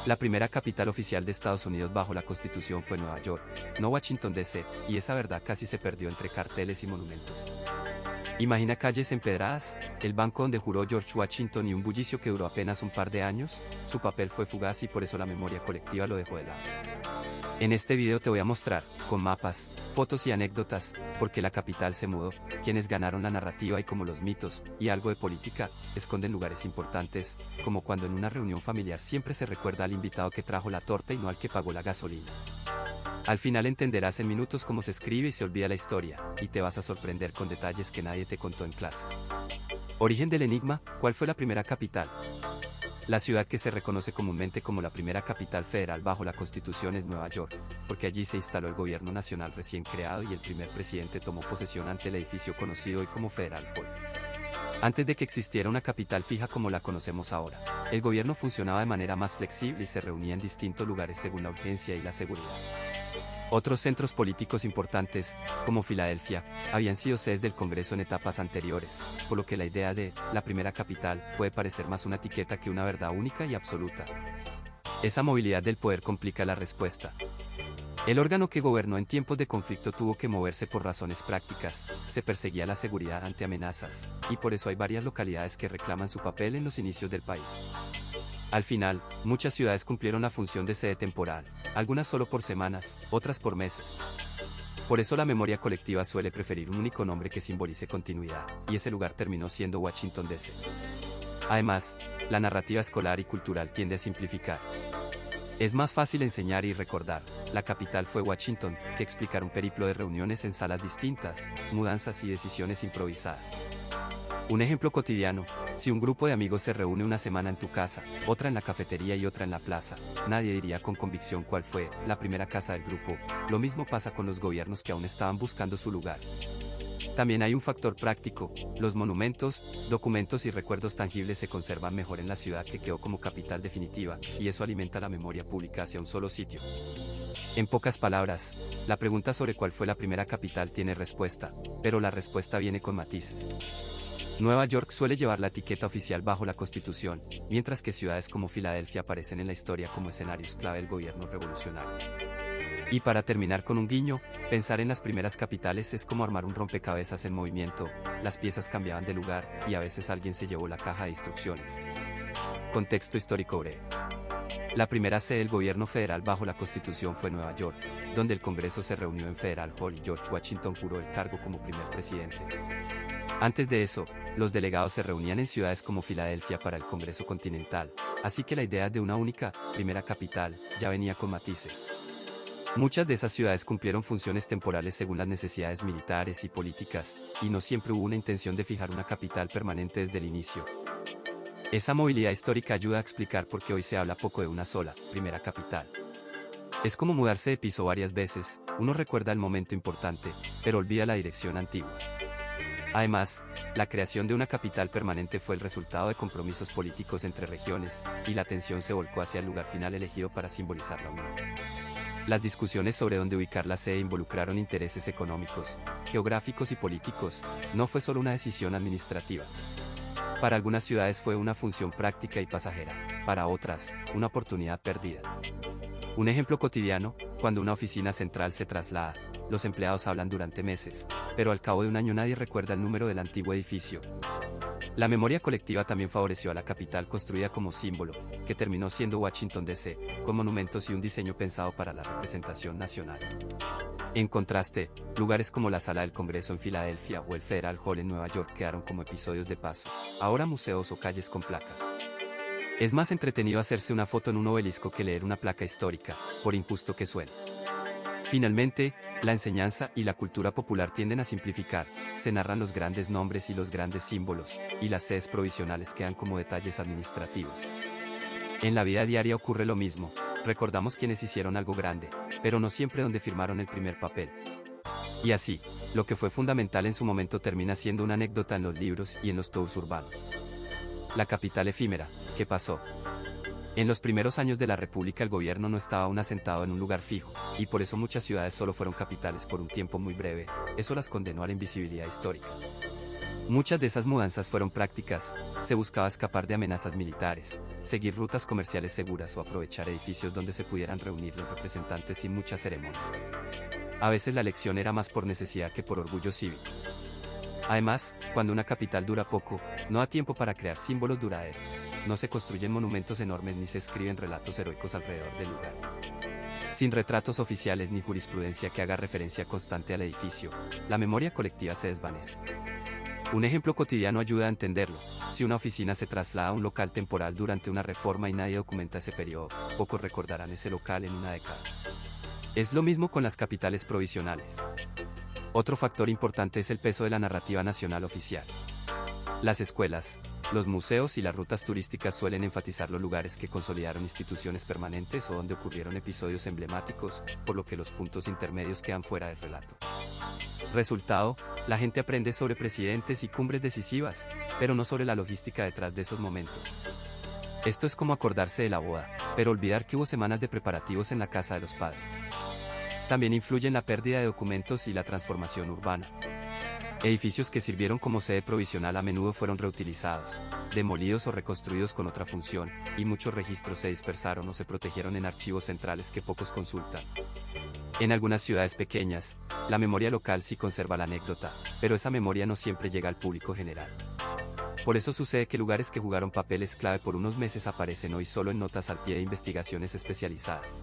La primera capital oficial de Estados Unidos bajo la Constitución fue Nueva York, no Washington D.C., y esa verdad casi se perdió entre carteles y monumentos. Imagina calles empedradas, el banco donde juró George Washington y un bullicio que duró apenas un par de años. Su papel fue fugaz y por eso la memoria colectiva lo dejó de lado. En este video te voy a mostrar, con mapas, fotos y anécdotas, por qué la capital se mudó, quiénes ganaron la narrativa y cómo los mitos, y algo de política, esconden lugares importantes, como cuando en una reunión familiar siempre se recuerda al invitado que trajo la torta y no al que pagó la gasolina. Al final entenderás en minutos cómo se escribe y se olvida la historia, y te vas a sorprender con detalles que nadie te contó en clase. Origen del enigma, ¿cuál fue la primera capital? La ciudad que se reconoce comúnmente como la primera capital federal bajo la Constitución es Nueva York, porque allí se instaló el gobierno nacional recién creado y el primer presidente tomó posesión ante el edificio conocido hoy como Federal Hall. Antes de que existiera una capital fija como la conocemos ahora, el gobierno funcionaba de manera más flexible y se reunía en distintos lugares según la urgencia y la seguridad. Otros centros políticos importantes, como Filadelfia, habían sido sedes del Congreso en etapas anteriores, por lo que la idea de la primera capital puede parecer más una etiqueta que una verdad única y absoluta. Esa movilidad del poder complica la respuesta. El órgano que gobernó en tiempos de conflicto tuvo que moverse por razones prácticas, se perseguía la seguridad ante amenazas, y por eso hay varias localidades que reclaman su papel en los inicios del país. Al final, muchas ciudades cumplieron la función de sede temporal, algunas solo por semanas, otras por meses. Por eso la memoria colectiva suele preferir un único nombre que simbolice continuidad, y ese lugar terminó siendo Washington D.C. Además, la narrativa escolar y cultural tiende a simplificar. Es más fácil enseñar y recordar, la capital fue Washington, que explicar un periplo de reuniones en salas distintas, mudanzas y decisiones improvisadas. Un ejemplo cotidiano, si un grupo de amigos se reúne una semana en tu casa, otra en la cafetería y otra en la plaza, nadie diría con convicción cuál fue la primera casa del grupo. Lo mismo pasa con los gobiernos que aún estaban buscando su lugar. También hay un factor práctico, los monumentos, documentos y recuerdos tangibles se conservan mejor en la ciudad que quedó como capital definitiva, y eso alimenta la memoria pública hacia un solo sitio. En pocas palabras, la pregunta sobre cuál fue la primera capital tiene respuesta, pero la respuesta viene con matices. Nueva York suele llevar la etiqueta oficial bajo la Constitución, mientras que ciudades como Filadelfia aparecen en la historia como escenarios clave del gobierno revolucionario. Y para terminar con un guiño, pensar en las primeras capitales es como armar un rompecabezas en movimiento, las piezas cambiaban de lugar, y a veces alguien se llevó la caja de instrucciones. Contexto histórico breve. La primera sede del gobierno federal bajo la Constitución fue Nueva York, donde el Congreso se reunió en Federal Hall y George Washington juró el cargo como primer presidente. Antes de eso, los delegados se reunían en ciudades como Filadelfia para el Congreso Continental, así que la idea de una única, primera capital, ya venía con matices. Muchas de esas ciudades cumplieron funciones temporales según las necesidades militares y políticas, y no siempre hubo una intención de fijar una capital permanente desde el inicio. Esa movilidad histórica ayuda a explicar por qué hoy se habla poco de una sola, primera capital. Es como mudarse de piso varias veces, uno recuerda el momento importante, pero olvida la dirección antigua. Además, la creación de una capital permanente fue el resultado de compromisos políticos entre regiones, y la atención se volcó hacia el lugar final elegido para simbolizar la unión. Las discusiones sobre dónde ubicar la sede involucraron intereses económicos, geográficos y políticos, no fue solo una decisión administrativa. Para algunas ciudades fue una función práctica y pasajera, para otras, una oportunidad perdida. Un ejemplo cotidiano, cuando una oficina central se traslada, los empleados hablan durante meses, pero al cabo de un año nadie recuerda el número del antiguo edificio. La memoria colectiva también favoreció a la capital construida como símbolo, que terminó siendo Washington D.C., con monumentos y un diseño pensado para la representación nacional. En contraste, lugares como la Sala del Congreso en Filadelfia o el Federal Hall en Nueva York quedaron como episodios de paso, ahora museos o calles con placas. Es más entretenido hacerse una foto en un obelisco que leer una placa histórica, por injusto que suene. Finalmente, la enseñanza y la cultura popular tienden a simplificar, se narran los grandes nombres y los grandes símbolos, y las sedes provisionales quedan como detalles administrativos. En la vida diaria ocurre lo mismo, recordamos quienes hicieron algo grande, pero no siempre donde firmaron el primer papel. Y así, lo que fue fundamental en su momento termina siendo una anécdota en los libros y en los tours urbanos. La capital efímera, ¿qué pasó? En los primeros años de la República el gobierno no estaba aún asentado en un lugar fijo, y por eso muchas ciudades solo fueron capitales por un tiempo muy breve, eso las condenó a la invisibilidad histórica. Muchas de esas mudanzas fueron prácticas, se buscaba escapar de amenazas militares, seguir rutas comerciales seguras o aprovechar edificios donde se pudieran reunir los representantes sin mucha ceremonia. A veces la elección era más por necesidad que por orgullo cívico. Además, cuando una capital dura poco, no da tiempo para crear símbolos duraderos. No se construyen monumentos enormes ni se escriben relatos heroicos alrededor del lugar. Sin retratos oficiales ni jurisprudencia que haga referencia constante al edificio, la memoria colectiva se desvanece. Un ejemplo cotidiano ayuda a entenderlo. Si una oficina se traslada a un local temporal durante una reforma y nadie documenta ese periodo, pocos recordarán ese local en una década. Es lo mismo con las capitales provisionales. Otro factor importante es el peso de la narrativa nacional oficial. Las escuelas, los museos y las rutas turísticas suelen enfatizar los lugares que consolidaron instituciones permanentes o donde ocurrieron episodios emblemáticos, por lo que los puntos intermedios quedan fuera del relato. Resultado, la gente aprende sobre presidentes y cumbres decisivas, pero no sobre la logística detrás de esos momentos. Esto es como acordarse de la boda, pero olvidar que hubo semanas de preparativos en la casa de los padres. También influyen la pérdida de documentos y la transformación urbana. Edificios que sirvieron como sede provisional a menudo fueron reutilizados, demolidos o reconstruidos con otra función, y muchos registros se dispersaron o se protegieron en archivos centrales que pocos consultan. En algunas ciudades pequeñas, la memoria local sí conserva la anécdota, pero esa memoria no siempre llega al público general. Por eso sucede que lugares que jugaron papeles clave por unos meses aparecen hoy solo en notas al pie de investigaciones especializadas.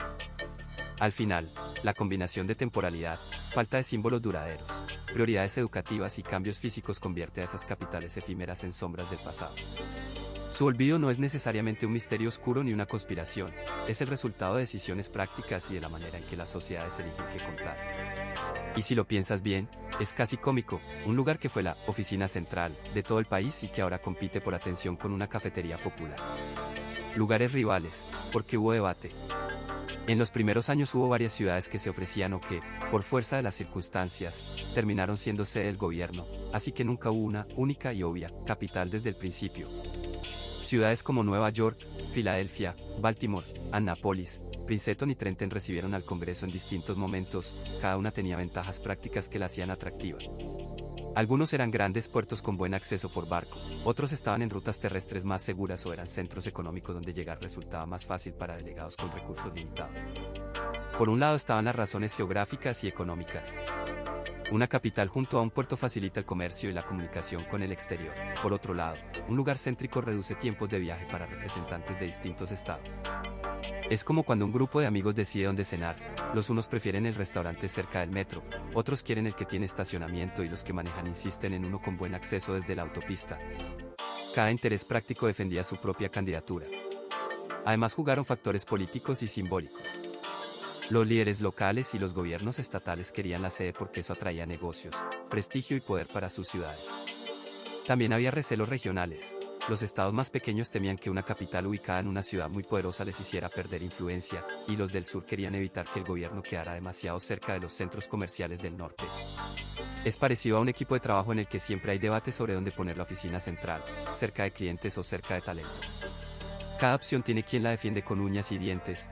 Al final, la combinación de temporalidad, falta de símbolos duraderos, prioridades educativas y cambios físicos convierte a esas capitales efímeras en sombras del pasado. Su olvido no es necesariamente un misterio oscuro ni una conspiración, es el resultado de decisiones prácticas y de la manera en que las sociedades eligen qué contar. Y si lo piensas bien, es casi cómico, un lugar que fue la oficina central de todo el país y que ahora compite por atención con una cafetería popular. Lugares rivales, porque hubo debate. En los primeros años hubo varias ciudades que se ofrecían o que, por fuerza de las circunstancias, terminaron siendo sede del gobierno, así que nunca hubo una única y obvia capital desde el principio. Ciudades como Nueva York, Filadelfia, Baltimore, Annapolis, Princeton y Trenton recibieron al Congreso en distintos momentos, cada una tenía ventajas prácticas que la hacían atractiva. Algunos eran grandes puertos con buen acceso por barco, otros estaban en rutas terrestres más seguras o eran centros económicos donde llegar resultaba más fácil para delegados con recursos limitados. Por un lado estaban las razones geográficas y económicas. Una capital junto a un puerto facilita el comercio y la comunicación con el exterior. Por otro lado, un lugar céntrico reduce tiempos de viaje para representantes de distintos estados. Es como cuando un grupo de amigos decide dónde cenar, los unos prefieren el restaurante cerca del metro, otros quieren el que tiene estacionamiento y los que manejan insisten en uno con buen acceso desde la autopista. Cada interés práctico defendía su propia candidatura. Además jugaron factores políticos y simbólicos. Los líderes locales y los gobiernos estatales querían la sede porque eso atraía negocios, prestigio y poder para sus ciudades. También había recelos regionales. Los estados más pequeños temían que una capital ubicada en una ciudad muy poderosa les hiciera perder influencia, y los del sur querían evitar que el gobierno quedara demasiado cerca de los centros comerciales del norte. Es parecido a un equipo de trabajo en el que siempre hay debate sobre dónde poner la oficina central, cerca de clientes o cerca de talento. Cada opción tiene quien la defiende con uñas y dientes.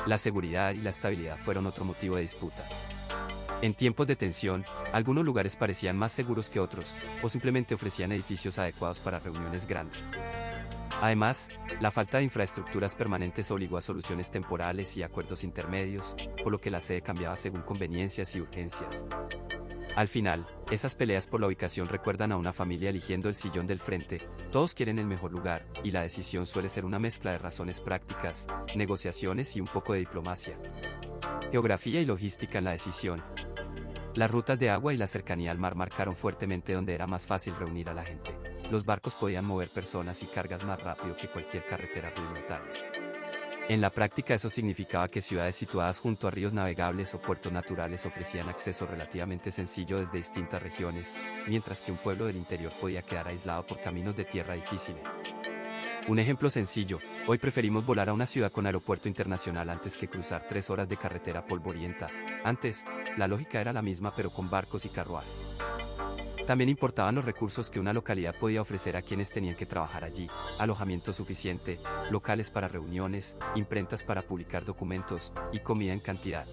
La seguridad y la estabilidad fueron otro motivo de disputa. En tiempos de tensión, algunos lugares parecían más seguros que otros, o simplemente ofrecían edificios adecuados para reuniones grandes. Además, la falta de infraestructuras permanentes obligó a soluciones temporales y acuerdos intermedios, por lo que la sede cambiaba según conveniencias y urgencias. Al final, esas peleas por la ubicación recuerdan a una familia eligiendo el sillón del frente, todos quieren el mejor lugar, y la decisión suele ser una mezcla de razones prácticas, negociaciones y un poco de diplomacia. Geografía y logística en la decisión. Las rutas de agua y la cercanía al mar marcaron fuertemente donde era más fácil reunir a la gente. Los barcos podían mover personas y cargas más rápido que cualquier carretera rudimentaria. En la práctica eso significaba que ciudades situadas junto a ríos navegables o puertos naturales ofrecían acceso relativamente sencillo desde distintas regiones, mientras que un pueblo del interior podía quedar aislado por caminos de tierra difíciles. Un ejemplo sencillo, hoy preferimos volar a una ciudad con aeropuerto internacional antes que cruzar 3 horas de carretera polvorienta. Antes, la lógica era la misma pero con barcos y carruajes. También importaban los recursos que una localidad podía ofrecer a quienes tenían que trabajar allí, alojamiento suficiente, locales para reuniones, imprentas para publicar documentos, y comida en cantidad.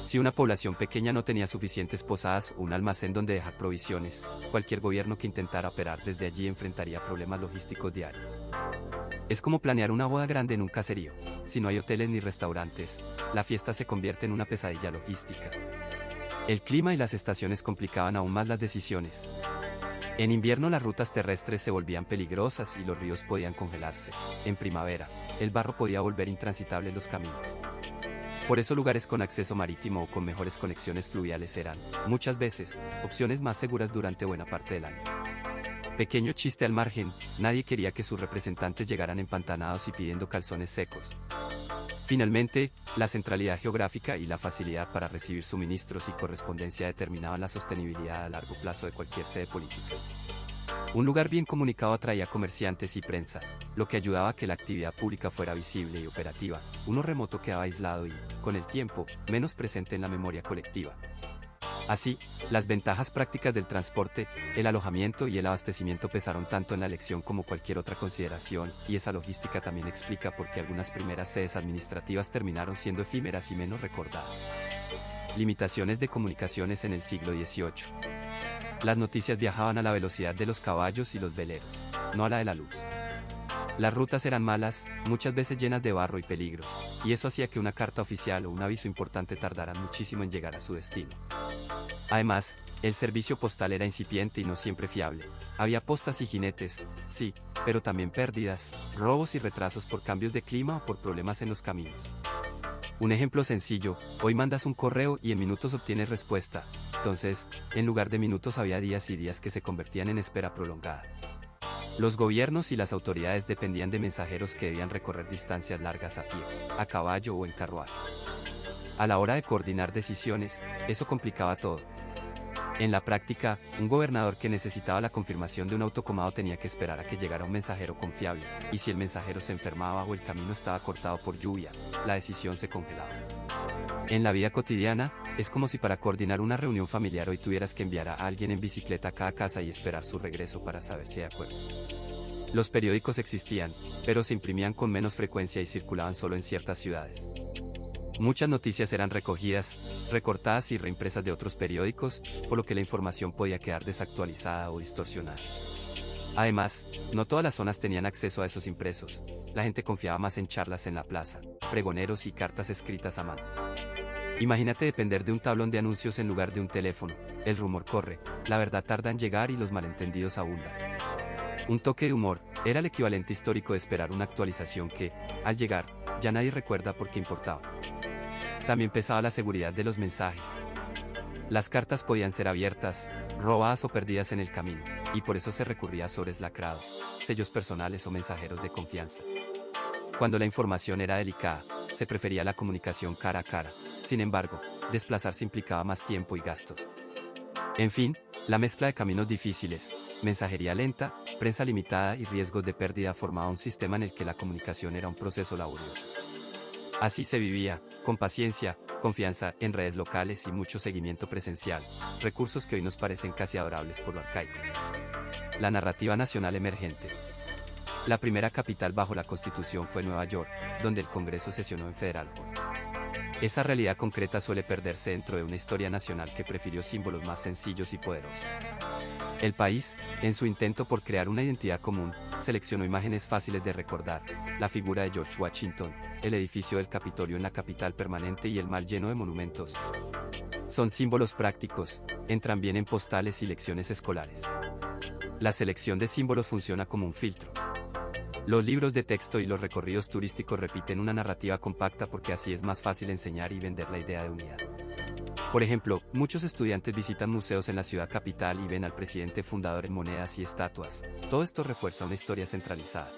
Si una población pequeña no tenía suficientes posadas o un almacén donde dejar provisiones, cualquier gobierno que intentara operar desde allí enfrentaría problemas logísticos diarios. Es como planear una boda grande en un caserío. Si no hay hoteles ni restaurantes, la fiesta se convierte en una pesadilla logística. El clima y las estaciones complicaban aún más las decisiones. En invierno las rutas terrestres se volvían peligrosas y los ríos podían congelarse. En primavera, el barro podía volver intransitable los caminos. Por eso lugares con acceso marítimo o con mejores conexiones fluviales eran, muchas veces, opciones más seguras durante buena parte del año. Pequeño chiste al margen, nadie quería que sus representantes llegaran empantanados y pidiendo calzones secos. Finalmente, la centralidad geográfica y la facilidad para recibir suministros y correspondencia determinaban la sostenibilidad a largo plazo de cualquier sede política. Un lugar bien comunicado atraía comerciantes y prensa, lo que ayudaba a que la actividad pública fuera visible y operativa. Uno remoto quedaba aislado y, con el tiempo, menos presente en la memoria colectiva. Así, las ventajas prácticas del transporte, el alojamiento y el abastecimiento pesaron tanto en la elección como cualquier otra consideración, y esa logística también explica por qué algunas primeras sedes administrativas terminaron siendo efímeras y menos recordadas. Limitaciones de comunicaciones en el siglo XVIII. Las noticias viajaban a la velocidad de los caballos y los veleros, no a la de la luz. Las rutas eran malas, muchas veces llenas de barro y peligro, y eso hacía que una carta oficial o un aviso importante tardaran muchísimo en llegar a su destino. Además, el servicio postal era incipiente y no siempre fiable. Había postas y jinetes, sí, pero también pérdidas, robos y retrasos por cambios de clima o por problemas en los caminos. Un ejemplo sencillo, hoy mandas un correo y en minutos obtienes respuesta. Entonces, en lugar de minutos había días y días que se convertían en espera prolongada. Los gobiernos y las autoridades dependían de mensajeros que debían recorrer distancias largas a pie, a caballo o en carruaje. A la hora de coordinar decisiones, eso complicaba todo. En la práctica, un gobernador que necesitaba la confirmación de un autocomado tenía que esperar a que llegara un mensajero confiable, y si el mensajero se enfermaba o el camino estaba cortado por lluvia, la decisión se congelaba. En la vida cotidiana, es como si para coordinar una reunión familiar hoy tuvieras que enviar a alguien en bicicleta a cada casa y esperar su regreso para saber si de acuerdo. Los periódicos existían, pero se imprimían con menos frecuencia y circulaban solo en ciertas ciudades. Muchas noticias eran recogidas, recortadas y reimpresas de otros periódicos, por lo que la información podía quedar desactualizada o distorsionada. Además, no todas las zonas tenían acceso a esos impresos. La gente confiaba más en charlas en la plaza, pregoneros y cartas escritas a mano. Imagínate depender de un tablón de anuncios en lugar de un teléfono. El rumor corre, la verdad tarda en llegar y los malentendidos abundan. Un toque de humor era el equivalente histórico de esperar una actualización que, al llegar, ya nadie recuerda por qué importaba. También pesaba la seguridad de los mensajes. Las cartas podían ser abiertas, robadas o perdidas en el camino, y por eso se recurría a sobres lacrados, sellos personales o mensajeros de confianza. Cuando la información era delicada, se prefería la comunicación cara a cara. Sin embargo, desplazarse implicaba más tiempo y gastos. En fin, la mezcla de caminos difíciles, mensajería lenta, prensa limitada y riesgos de pérdida formaba un sistema en el que la comunicación era un proceso laborioso. Así se vivía, con paciencia, confianza en redes locales y mucho seguimiento presencial, recursos que hoy nos parecen casi adorables por lo arcaicos. La narrativa nacional emergente. La primera capital bajo la Constitución fue Nueva York, donde el Congreso sesionó en Federal Hall. Esa realidad concreta suele perderse dentro de una historia nacional que prefirió símbolos más sencillos y poderosos. El país, en su intento por crear una identidad común, seleccionó imágenes fáciles de recordar, la figura de George Washington, el edificio del Capitolio en la capital permanente y el mar lleno de monumentos. Son símbolos prácticos, entran bien en postales y lecciones escolares. La selección de símbolos funciona como un filtro. Los libros de texto y los recorridos turísticos repiten una narrativa compacta porque así es más fácil enseñar y vender la idea de unidad. Por ejemplo, muchos estudiantes visitan museos en la ciudad capital y ven al presidente fundador en monedas y estatuas. Todo esto refuerza una historia centralizada.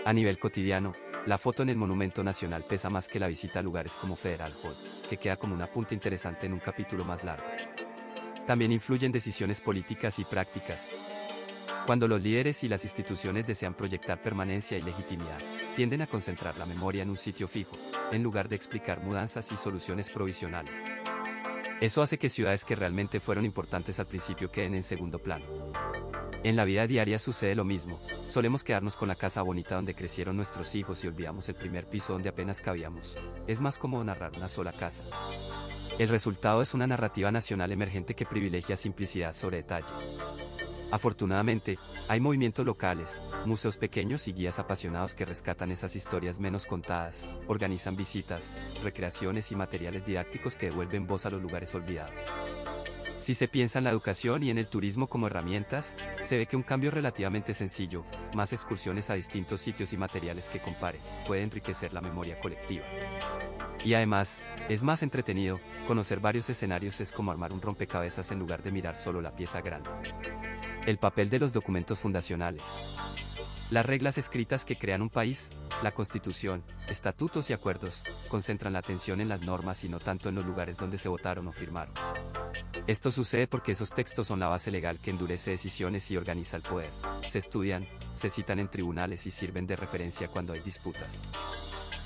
A nivel cotidiano, la foto en el Monumento Nacional pesa más que la visita a lugares como Federal Hall, que queda como un apunte interesante en un capítulo más largo. También influyen decisiones políticas y prácticas. Cuando los líderes y las instituciones desean proyectar permanencia y legitimidad, tienden a concentrar la memoria en un sitio fijo, en lugar de explicar mudanzas y soluciones provisionales. Eso hace que ciudades que realmente fueron importantes al principio queden en segundo plano. En la vida diaria sucede lo mismo, solemos quedarnos con la casa bonita donde crecieron nuestros hijos y olvidamos el primer piso donde apenas cabíamos. Es más cómodo narrar una sola casa. El resultado es una narrativa nacional emergente que privilegia simplicidad sobre detalle. Afortunadamente, hay movimientos locales, museos pequeños y guías apasionados que rescatan esas historias menos contadas, organizan visitas, recreaciones y materiales didácticos que devuelven voz a los lugares olvidados. Si se piensa en la educación y en el turismo como herramientas, se ve que un cambio relativamente sencillo, más excursiones a distintos sitios y materiales que compare, puede enriquecer la memoria colectiva. Y además, es más entretenido, conocer varios escenarios es como armar un rompecabezas en lugar de mirar solo la pieza grande. El papel de los documentos fundacionales. Las reglas escritas que crean un país, la Constitución, estatutos y acuerdos, concentran la atención en las normas y no tanto en los lugares donde se votaron o firmaron. Esto sucede porque esos textos son la base legal que endurece decisiones y organiza el poder. Se estudian, se citan en tribunales y sirven de referencia cuando hay disputas.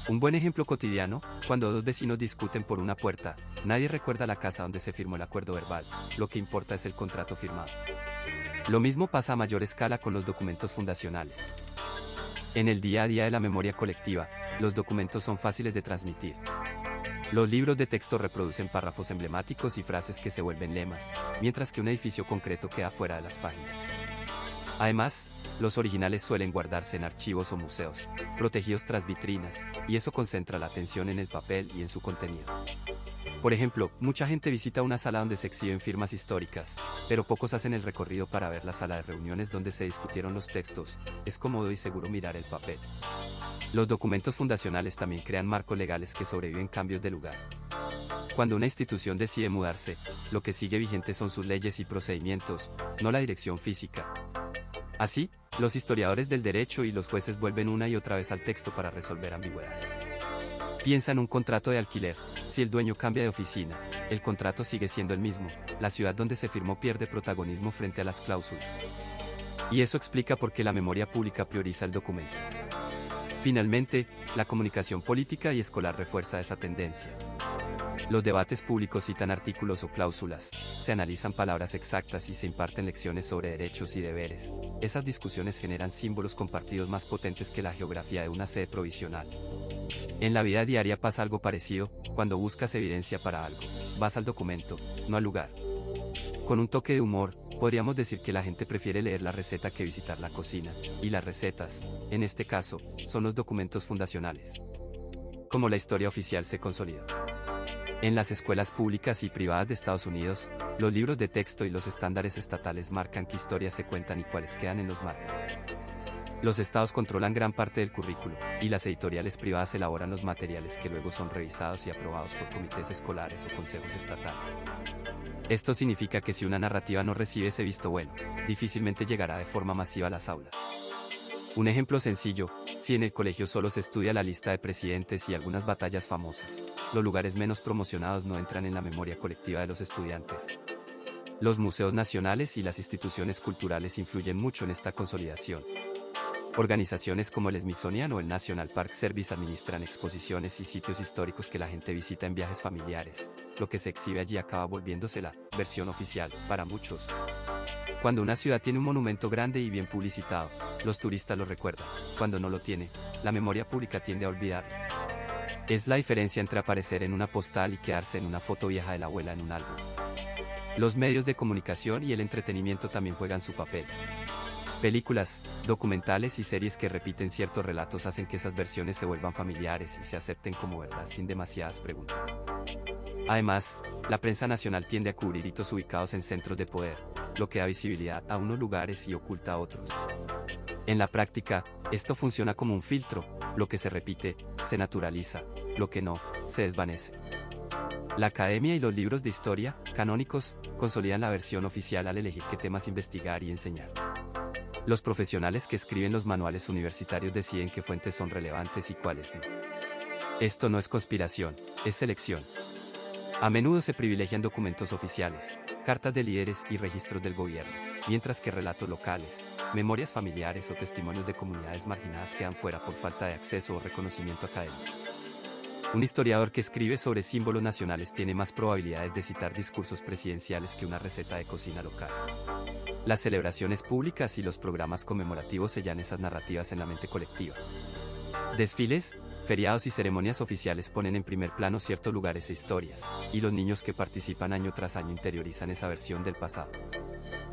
Un buen ejemplo cotidiano, cuando dos vecinos discuten por una puerta, nadie recuerda la casa donde se firmó el acuerdo verbal, lo que importa es el contrato firmado. Lo mismo pasa a mayor escala con los documentos fundacionales. En el día a día de la memoria colectiva, los documentos son fáciles de transmitir. Los libros de texto reproducen párrafos emblemáticos y frases que se vuelven lemas, mientras que un edificio concreto queda fuera de las páginas. Además, los originales suelen guardarse en archivos o museos, protegidos tras vitrinas, y eso concentra la atención en el papel y en su contenido. Por ejemplo, mucha gente visita una sala donde se exhiben firmas históricas, pero pocos hacen el recorrido para ver la sala de reuniones donde se discutieron los textos. Es cómodo y seguro mirar el papel. Los documentos fundacionales también crean marcos legales que sobreviven cambios de lugar. Cuando una institución decide mudarse, lo que sigue vigente son sus leyes y procedimientos, no la dirección física. Así, los historiadores del derecho y los jueces vuelven una y otra vez al texto para resolver ambigüedades. Piensa en un contrato de alquiler. Si el dueño cambia de oficina, el contrato sigue siendo el mismo, la ciudad donde se firmó pierde protagonismo frente a las cláusulas. Y eso explica por qué la memoria pública prioriza el documento. Finalmente, la comunicación política y escolar refuerza esa tendencia. Los debates públicos citan artículos o cláusulas, se analizan palabras exactas y se imparten lecciones sobre derechos y deberes. Esas discusiones generan símbolos compartidos más potentes que la geografía de una sede provisional. En la vida diaria pasa algo parecido, cuando buscas evidencia para algo, vas al documento, no al lugar. Con un toque de humor, podríamos decir que la gente prefiere leer la receta que visitar la cocina, y las recetas, en este caso, son los documentos fundacionales. Como la historia oficial se consolida. En las escuelas públicas y privadas de Estados Unidos, los libros de texto y los estándares estatales marcan qué historias se cuentan y cuáles quedan en los márgenes. Los estados controlan gran parte del currículo, y las editoriales privadas elaboran los materiales que luego son revisados y aprobados por comités escolares o consejos estatales. Esto significa que si una narrativa no recibe ese visto bueno, difícilmente llegará de forma masiva a las aulas. Un ejemplo sencillo, si en el colegio solo se estudia la lista de presidentes y algunas batallas famosas, los lugares menos promocionados no entran en la memoria colectiva de los estudiantes. Los museos nacionales y las instituciones culturales influyen mucho en esta consolidación. Organizaciones como el Smithsonian o el National Park Service administran exposiciones y sitios históricos que la gente visita en viajes familiares. Lo que se exhibe allí acaba volviéndose la versión oficial, para muchos. Cuando una ciudad tiene un monumento grande y bien publicitado, los turistas lo recuerdan. Cuando no lo tiene, la memoria pública tiende a olvidarlo. Es la diferencia entre aparecer en una postal y quedarse en una foto vieja de la abuela en un álbum. Los medios de comunicación y el entretenimiento también juegan su papel. Películas, documentales y series que repiten ciertos relatos hacen que esas versiones se vuelvan familiares y se acepten como verdad sin demasiadas preguntas. Además, la prensa nacional tiende a cubrir hitos ubicados en centros de poder, lo que da visibilidad a unos lugares y oculta a otros. En la práctica, esto funciona como un filtro, lo que se repite, se naturaliza, lo que no, se desvanece. La academia y los libros de historia, canónicos, consolidan la versión oficial al elegir qué temas investigar y enseñar. Los profesionales que escriben los manuales universitarios deciden qué fuentes son relevantes y cuáles no. Esto no es conspiración, es selección. A menudo se privilegian documentos oficiales, cartas de líderes y registros del gobierno, mientras que relatos locales, memorias familiares o testimonios de comunidades marginadas quedan fuera por falta de acceso o reconocimiento académico. Un historiador que escribe sobre símbolos nacionales tiene más probabilidades de citar discursos presidenciales que una receta de cocina local. Las celebraciones públicas y los programas conmemorativos sellan esas narrativas en la mente colectiva. Desfiles, Feriados y ceremonias oficiales ponen en primer plano ciertos lugares e historias, y los niños que participan año tras año interiorizan esa versión del pasado.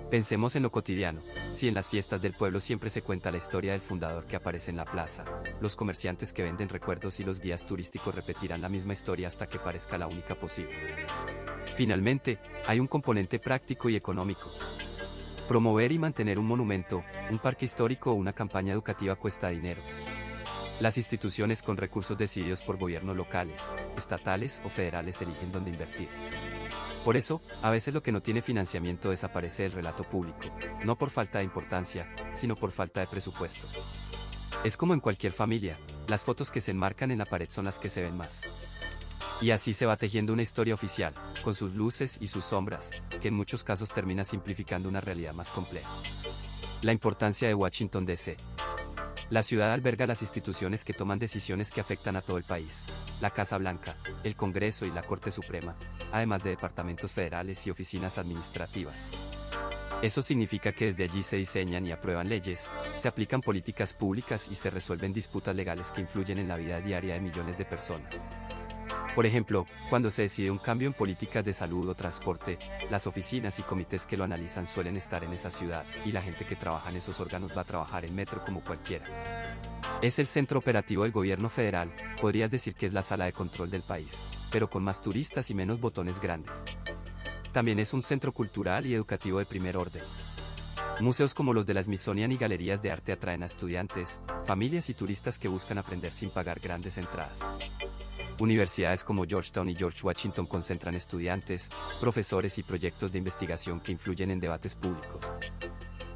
Pensemos en lo cotidiano, si en las fiestas del pueblo siempre se cuenta la historia del fundador que aparece en la plaza, los comerciantes que venden recuerdos y los guías turísticos repetirán la misma historia hasta que parezca la única posible. Finalmente, hay un componente práctico y económico. Promover y mantener un monumento, un parque histórico o una campaña educativa cuesta dinero. Las instituciones con recursos decididos por gobiernos locales, estatales o federales eligen dónde invertir. Por eso, a veces lo que no tiene financiamiento desaparece del relato público, no por falta de importancia, sino por falta de presupuesto. Es como en cualquier familia, las fotos que se enmarcan en la pared son las que se ven más. Y así se va tejiendo una historia oficial, con sus luces y sus sombras, que en muchos casos termina simplificando una realidad más compleja. La importancia de Washington, D.C. La ciudad alberga las instituciones que toman decisiones que afectan a todo el país, la Casa Blanca, el Congreso y la Corte Suprema, además de departamentos federales y oficinas administrativas. Eso significa que desde allí se diseñan y aprueban leyes, se aplican políticas públicas y se resuelven disputas legales que influyen en la vida diaria de millones de personas. Por ejemplo, cuando se decide un cambio en políticas de salud o transporte, las oficinas y comités que lo analizan suelen estar en esa ciudad, y la gente que trabaja en esos órganos va a trabajar en metro como cualquiera. Es el centro operativo del gobierno federal, podrías decir que es la sala de control del país, pero con más turistas y menos botones grandes. También es un centro cultural y educativo de primer orden. Museos como los de la Smithsonian y galerías de arte atraen a estudiantes, familias y turistas que buscan aprender sin pagar grandes entradas. Universidades como Georgetown y George Washington concentran estudiantes, profesores y proyectos de investigación que influyen en debates públicos.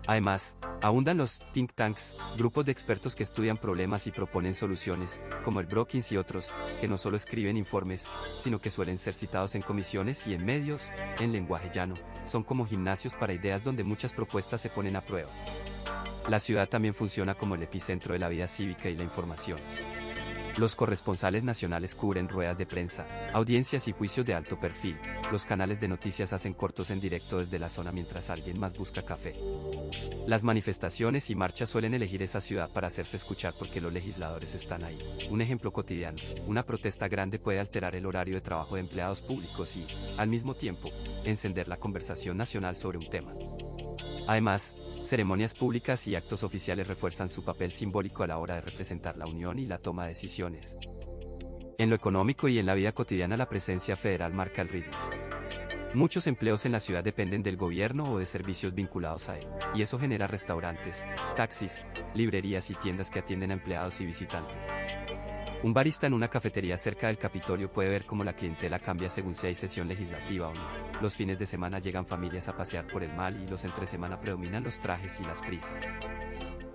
Además, abundan los think tanks, grupos de expertos que estudian problemas y proponen soluciones, como el Brookings y otros, que no solo escriben informes, sino que suelen ser citados en comisiones y en medios, en lenguaje llano, son como gimnasios para ideas donde muchas propuestas se ponen a prueba. La ciudad también funciona como el epicentro de la vida cívica y la información. Los corresponsales nacionales cubren ruedas de prensa, audiencias y juicios de alto perfil. Los canales de noticias hacen cortos en directo desde la zona mientras alguien más busca café. Las manifestaciones y marchas suelen elegir esa ciudad para hacerse escuchar porque los legisladores están ahí. Un ejemplo cotidiano, una protesta grande puede alterar el horario de trabajo de empleados públicos y, al mismo tiempo, encender la conversación nacional sobre un tema. Además, ceremonias públicas y actos oficiales refuerzan su papel simbólico a la hora de representar la unión y la toma de decisiones. En lo económico y en la vida cotidiana la presencia federal marca el ritmo. Muchos empleos en la ciudad dependen del gobierno o de servicios vinculados a él, y eso genera restaurantes, taxis, librerías y tiendas que atienden a empleados y visitantes. Un barista en una cafetería cerca del Capitolio puede ver cómo la clientela cambia según si hay sesión legislativa o no. Los fines de semana llegan familias a pasear por el mall y los entre semana predominan los trajes y las prisas.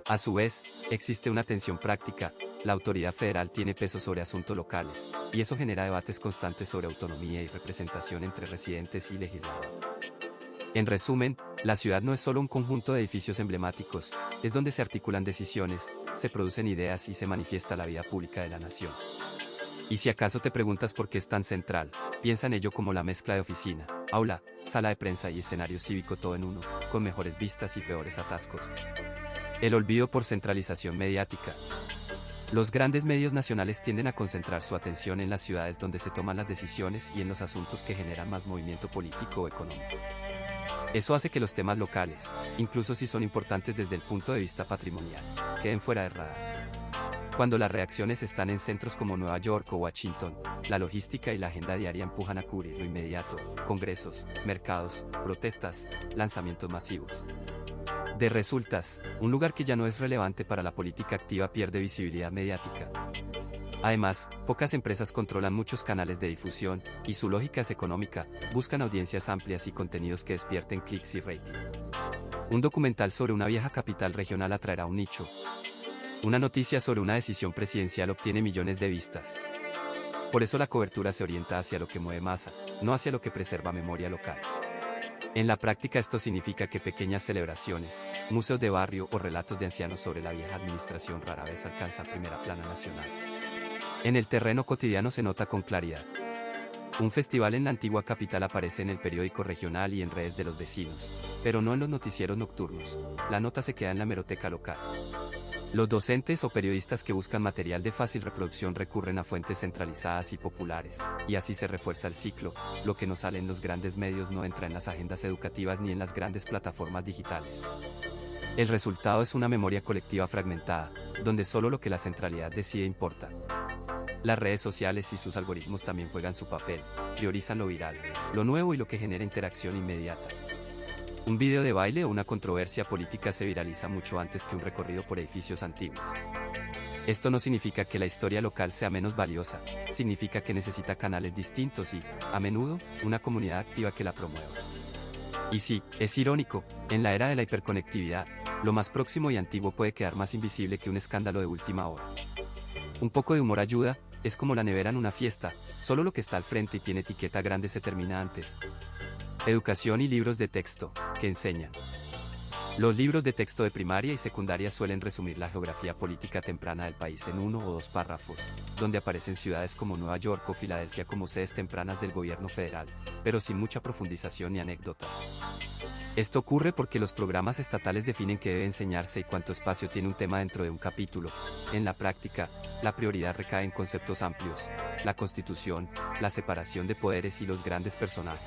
A su vez, existe una tensión práctica, la autoridad federal tiene peso sobre asuntos locales, y eso genera debates constantes sobre autonomía y representación entre residentes y legisladores. En resumen, la ciudad no es solo un conjunto de edificios emblemáticos, es donde se articulan decisiones, se producen ideas y se manifiesta la vida pública de la nación. Y si acaso te preguntas por qué es tan central, piensa en ello como la mezcla de oficina, aula, sala de prensa y escenario cívico todo en uno, con mejores vistas y peores atascos. El olvido por centralización mediática. Los grandes medios nacionales tienden a concentrar su atención en las ciudades donde se toman las decisiones y en los asuntos que generan más movimiento político o económico. Eso hace que los temas locales, incluso si son importantes desde el punto de vista patrimonial, queden fuera de radar. Cuando las reacciones están en centros como Nueva York o Washington, la logística y la agenda diaria empujan a cubrir lo inmediato, congresos, mercados, protestas, lanzamientos masivos. De resultas, un lugar que ya no es relevante para la política activa pierde visibilidad mediática. Además, pocas empresas controlan muchos canales de difusión, y su lógica es económica, buscan audiencias amplias y contenidos que despierten clics y rating. Un documental sobre una vieja capital regional atraerá un nicho. Una noticia sobre una decisión presidencial obtiene millones de vistas. Por eso la cobertura se orienta hacia lo que mueve masa, no hacia lo que preserva memoria local. En la práctica esto significa que pequeñas celebraciones, museos de barrio o relatos de ancianos sobre la vieja administración rara vez alcanzan primera plana nacional. En el terreno cotidiano se nota con claridad. Un festival en la antigua capital aparece en el periódico regional y en redes de los vecinos, pero no en los noticieros nocturnos. La nota se queda en la hemeroteca local. Los docentes o periodistas que buscan material de fácil reproducción recurren a fuentes centralizadas y populares, y así se refuerza el ciclo: lo que no sale en los grandes medios no entra en las agendas educativas ni en las grandes plataformas digitales. El resultado es una memoria colectiva fragmentada, donde solo lo que la centralidad decide importa. Las redes sociales y sus algoritmos también juegan su papel, priorizan lo viral, lo nuevo y lo que genera interacción inmediata. Un video de baile o una controversia política se viraliza mucho antes que un recorrido por edificios antiguos. Esto no significa que la historia local sea menos valiosa, significa que necesita canales distintos y, a menudo, una comunidad activa que la promueva. Y sí, es irónico, en la era de la hiperconectividad, lo más próximo y antiguo puede quedar más invisible que un escándalo de última hora. Un poco de humor ayuda, es como la nevera en una fiesta, solo lo que está al frente y tiene etiqueta grande se termina antes. Educación y libros de texto, que enseñan. Los libros de texto de primaria y secundaria suelen resumir la geografía política temprana del país en 1 o 2 párrafos, donde aparecen ciudades como Nueva York o Filadelfia como sedes tempranas del gobierno federal, pero sin mucha profundización ni anécdotas. Esto ocurre porque los programas estatales definen qué debe enseñarse y cuánto espacio tiene un tema dentro de un capítulo. En la práctica, la prioridad recae en conceptos amplios: la Constitución, la separación de poderes y los grandes personajes.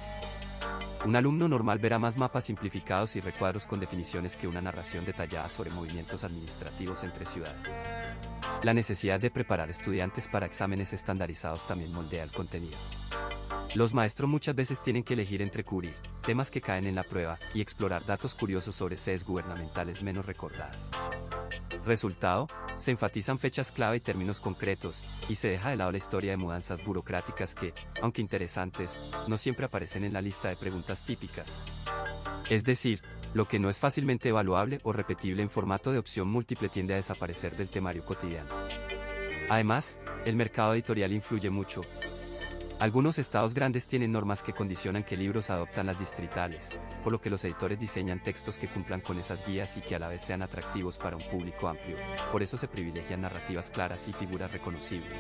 Un alumno normal verá más mapas simplificados y recuadros con definiciones que una narración detallada sobre movimientos administrativos entre ciudades. La necesidad de preparar estudiantes para exámenes estandarizados también moldea el contenido. Los maestros muchas veces tienen que elegir entre cubrir temas que caen en la prueba y explorar datos curiosos sobre sedes gubernamentales menos recordadas. Resultado: se enfatizan fechas clave y términos concretos, y se deja de lado la historia de mudanzas burocráticas que, aunque interesantes, no siempre aparecen en la lista de preguntas típicas. Es decir, lo que no es fácilmente evaluable o repetible en formato de opción múltiple tiende a desaparecer del temario cotidiano. Además, el mercado editorial influye mucho. Algunos estados grandes tienen normas que condicionan qué libros adoptan las distritales, por lo que los editores diseñan textos que cumplan con esas guías y que a la vez sean atractivos para un público amplio. Por eso se privilegian narrativas claras y figuras reconocibles.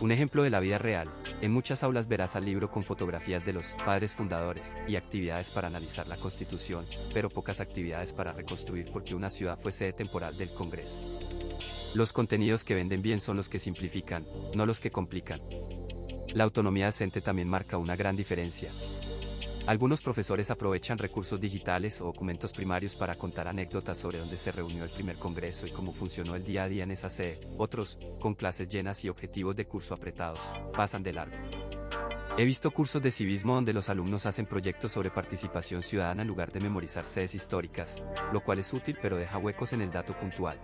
Un ejemplo de la vida real: en muchas aulas verás al libro con fotografías de los padres fundadores y actividades para analizar la Constitución, pero pocas actividades para reconstruir por qué una ciudad fue sede temporal del Congreso. Los contenidos que venden bien son los que simplifican, no los que complican. La autonomía docente también marca una gran diferencia. Algunos profesores aprovechan recursos digitales o documentos primarios para contar anécdotas sobre dónde se reunió el primer congreso y cómo funcionó el día a día en esa sede. Otros, con clases llenas y objetivos de curso apretados, pasan de largo. He visto cursos de civismo donde los alumnos hacen proyectos sobre participación ciudadana en lugar de memorizar sedes históricas, lo cual es útil pero deja huecos en el dato puntual.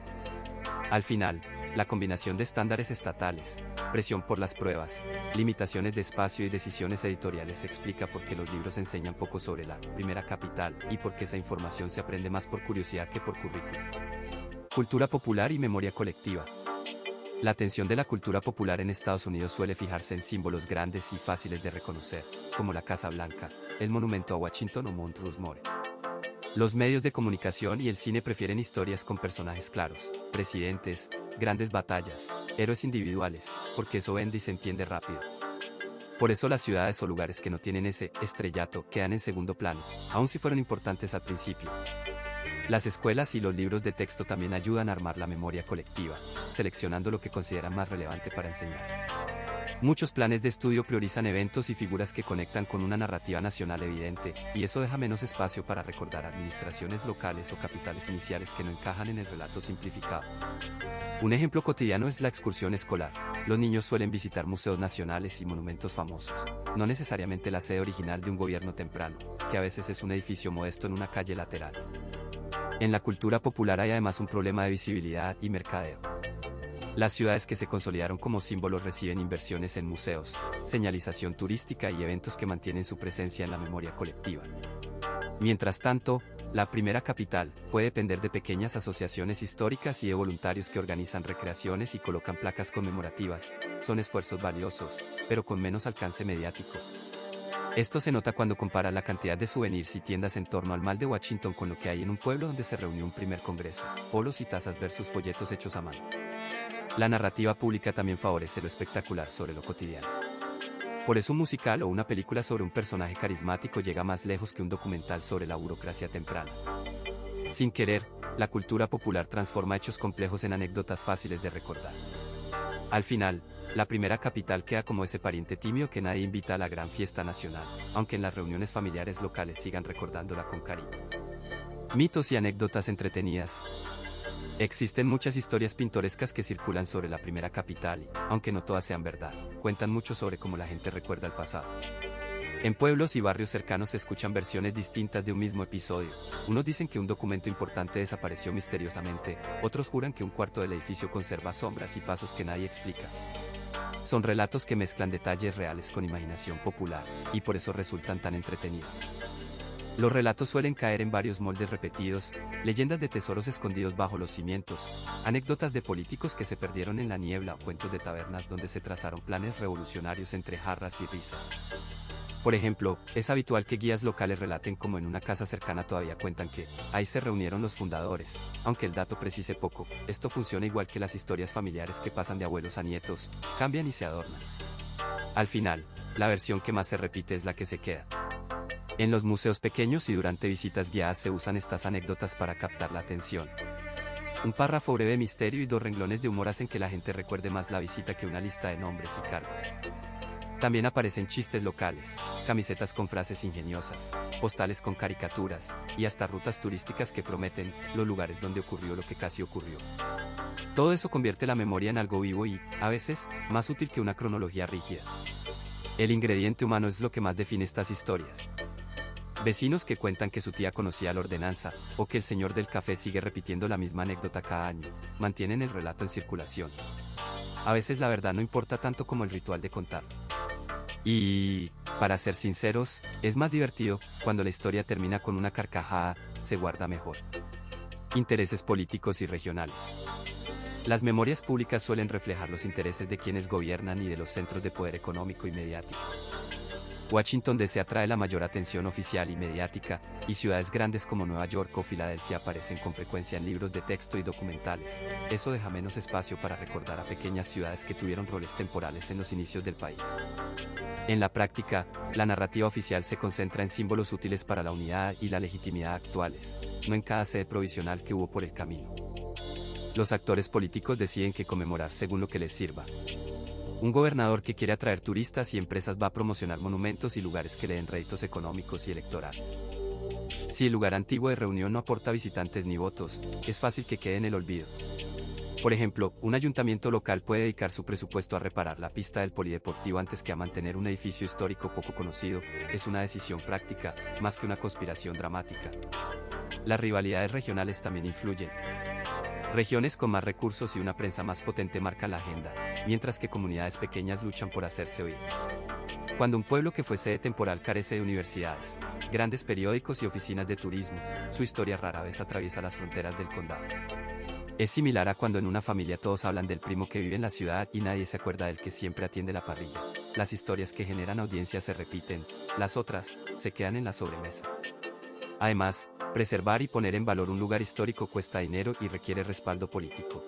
Al final, la combinación de estándares estatales, presión por las pruebas, limitaciones de espacio y decisiones editoriales explica por qué los libros enseñan poco sobre la primera capital y por qué esa información se aprende más por curiosidad que por currículum. Cultura popular y memoria colectiva. La atención de la cultura popular en Estados Unidos suele fijarse en símbolos grandes y fáciles de reconocer, como la Casa Blanca, el monumento a Washington o Mount Rushmore. Los medios de comunicación y el cine prefieren historias con personajes claros, presidentes, grandes batallas, héroes individuales, porque eso vende y se entiende rápido. Por eso las ciudades o lugares que no tienen ese estrellato quedan en segundo plano, aun si fueron importantes al principio. Las escuelas y los libros de texto también ayudan a armar la memoria colectiva, seleccionando lo que consideran más relevante para enseñar. Muchos planes de estudio priorizan eventos y figuras que conectan con una narrativa nacional evidente, y eso deja menos espacio para recordar administraciones locales o capitales iniciales que no encajan en el relato simplificado. Un ejemplo cotidiano es la excursión escolar. Los niños suelen visitar museos nacionales y monumentos famosos, no necesariamente la sede original de un gobierno temprano, que a veces es un edificio modesto en una calle lateral. En la cultura popular hay además un problema de visibilidad y mercadeo. Las ciudades que se consolidaron como símbolos reciben inversiones en museos, señalización turística y eventos que mantienen su presencia en la memoria colectiva. Mientras tanto, la primera capital puede depender de pequeñas asociaciones históricas y de voluntarios que organizan recreaciones y colocan placas conmemorativas. Son esfuerzos valiosos, pero con menos alcance mediático. Esto se nota cuando compara la cantidad de souvenirs y tiendas en torno al Mall de Washington con lo que hay en un pueblo donde se reunió un primer congreso, polos y tazas versus folletos hechos a mano. La narrativa pública también favorece lo espectacular sobre lo cotidiano. Por eso un musical o una película sobre un personaje carismático llega más lejos que un documental sobre la burocracia temprana. Sin querer, la cultura popular transforma hechos complejos en anécdotas fáciles de recordar. Al final, la primera capital queda como ese pariente tímido que nadie invita a la gran fiesta nacional, aunque en las reuniones familiares locales sigan recordándola con cariño. Mitos y anécdotas entretenidas. Existen muchas historias pintorescas que circulan sobre la primera capital y, aunque no todas sean verdad, cuentan mucho sobre cómo la gente recuerda el pasado. En pueblos y barrios cercanos se escuchan versiones distintas de un mismo episodio. Unos dicen que un documento importante desapareció misteriosamente, otros juran que un cuarto del edificio conserva sombras y pasos que nadie explica. Son relatos que mezclan detalles reales con imaginación popular, y por eso resultan tan entretenidos. Los relatos suelen caer en varios moldes repetidos: leyendas de tesoros escondidos bajo los cimientos, anécdotas de políticos que se perdieron en la niebla o cuentos de tabernas donde se trazaron planes revolucionarios entre jarras y risas. Por ejemplo, es habitual que guías locales relaten cómo en una casa cercana todavía cuentan que ahí se reunieron los fundadores, aunque el dato precise poco. Esto funciona igual que las historias familiares que pasan de abuelos a nietos, cambian y se adornan. Al final, la versión que más se repite es la que se queda. En los museos pequeños y durante visitas guiadas se usan estas anécdotas para captar la atención. Un párrafo breve de misterio y 2 renglones de humor hacen que la gente recuerde más la visita que una lista de nombres y cargos. También aparecen chistes locales, camisetas con frases ingeniosas, postales con caricaturas, y hasta rutas turísticas que prometen los lugares donde ocurrió lo que casi ocurrió. Todo eso convierte la memoria en algo vivo y, a veces, más útil que una cronología rígida. El ingrediente humano es lo que más define estas historias. Vecinos que cuentan que su tía conocía la ordenanza, o que el señor del café sigue repitiendo la misma anécdota cada año, mantienen el relato en circulación. A veces la verdad no importa tanto como el ritual de contar. Y, para ser sinceros, es más divertido cuando la historia termina con una carcajada, se guarda mejor. Intereses políticos y regionales. Las memorias públicas suelen reflejar los intereses de quienes gobiernan y de los centros de poder económico y mediático. Washington DC atrae la mayor atención oficial y mediática, y ciudades grandes como Nueva York o Filadelfia aparecen con frecuencia en libros de texto y documentales. Eso deja menos espacio para recordar a pequeñas ciudades que tuvieron roles temporales en los inicios del país. En la práctica, la narrativa oficial se concentra en símbolos útiles para la unidad y la legitimidad actuales, no en cada sede provisional que hubo por el camino. Los actores políticos deciden qué conmemorar según lo que les sirva. Un gobernador que quiere atraer turistas y empresas va a promocionar monumentos y lugares que le den réditos económicos y electorales. Si el lugar antiguo de reunión no aporta visitantes ni votos, es fácil que quede en el olvido. Por ejemplo, un ayuntamiento local puede dedicar su presupuesto a reparar la pista del polideportivo antes que a mantener un edificio histórico poco conocido. Es una decisión práctica, más que una conspiración dramática. Las rivalidades regionales también influyen. Regiones con más recursos y una prensa más potente marcan la agenda, mientras que comunidades pequeñas luchan por hacerse oír. Cuando un pueblo que fue sede temporal carece de universidades, grandes periódicos y oficinas de turismo, su historia rara vez atraviesa las fronteras del condado. Es similar a cuando en una familia todos hablan del primo que vive en la ciudad y nadie se acuerda del que siempre atiende la parrilla. Las historias que generan audiencia se repiten, las otras se quedan en la sobremesa. Además, preservar y poner en valor un lugar histórico cuesta dinero y requiere respaldo político.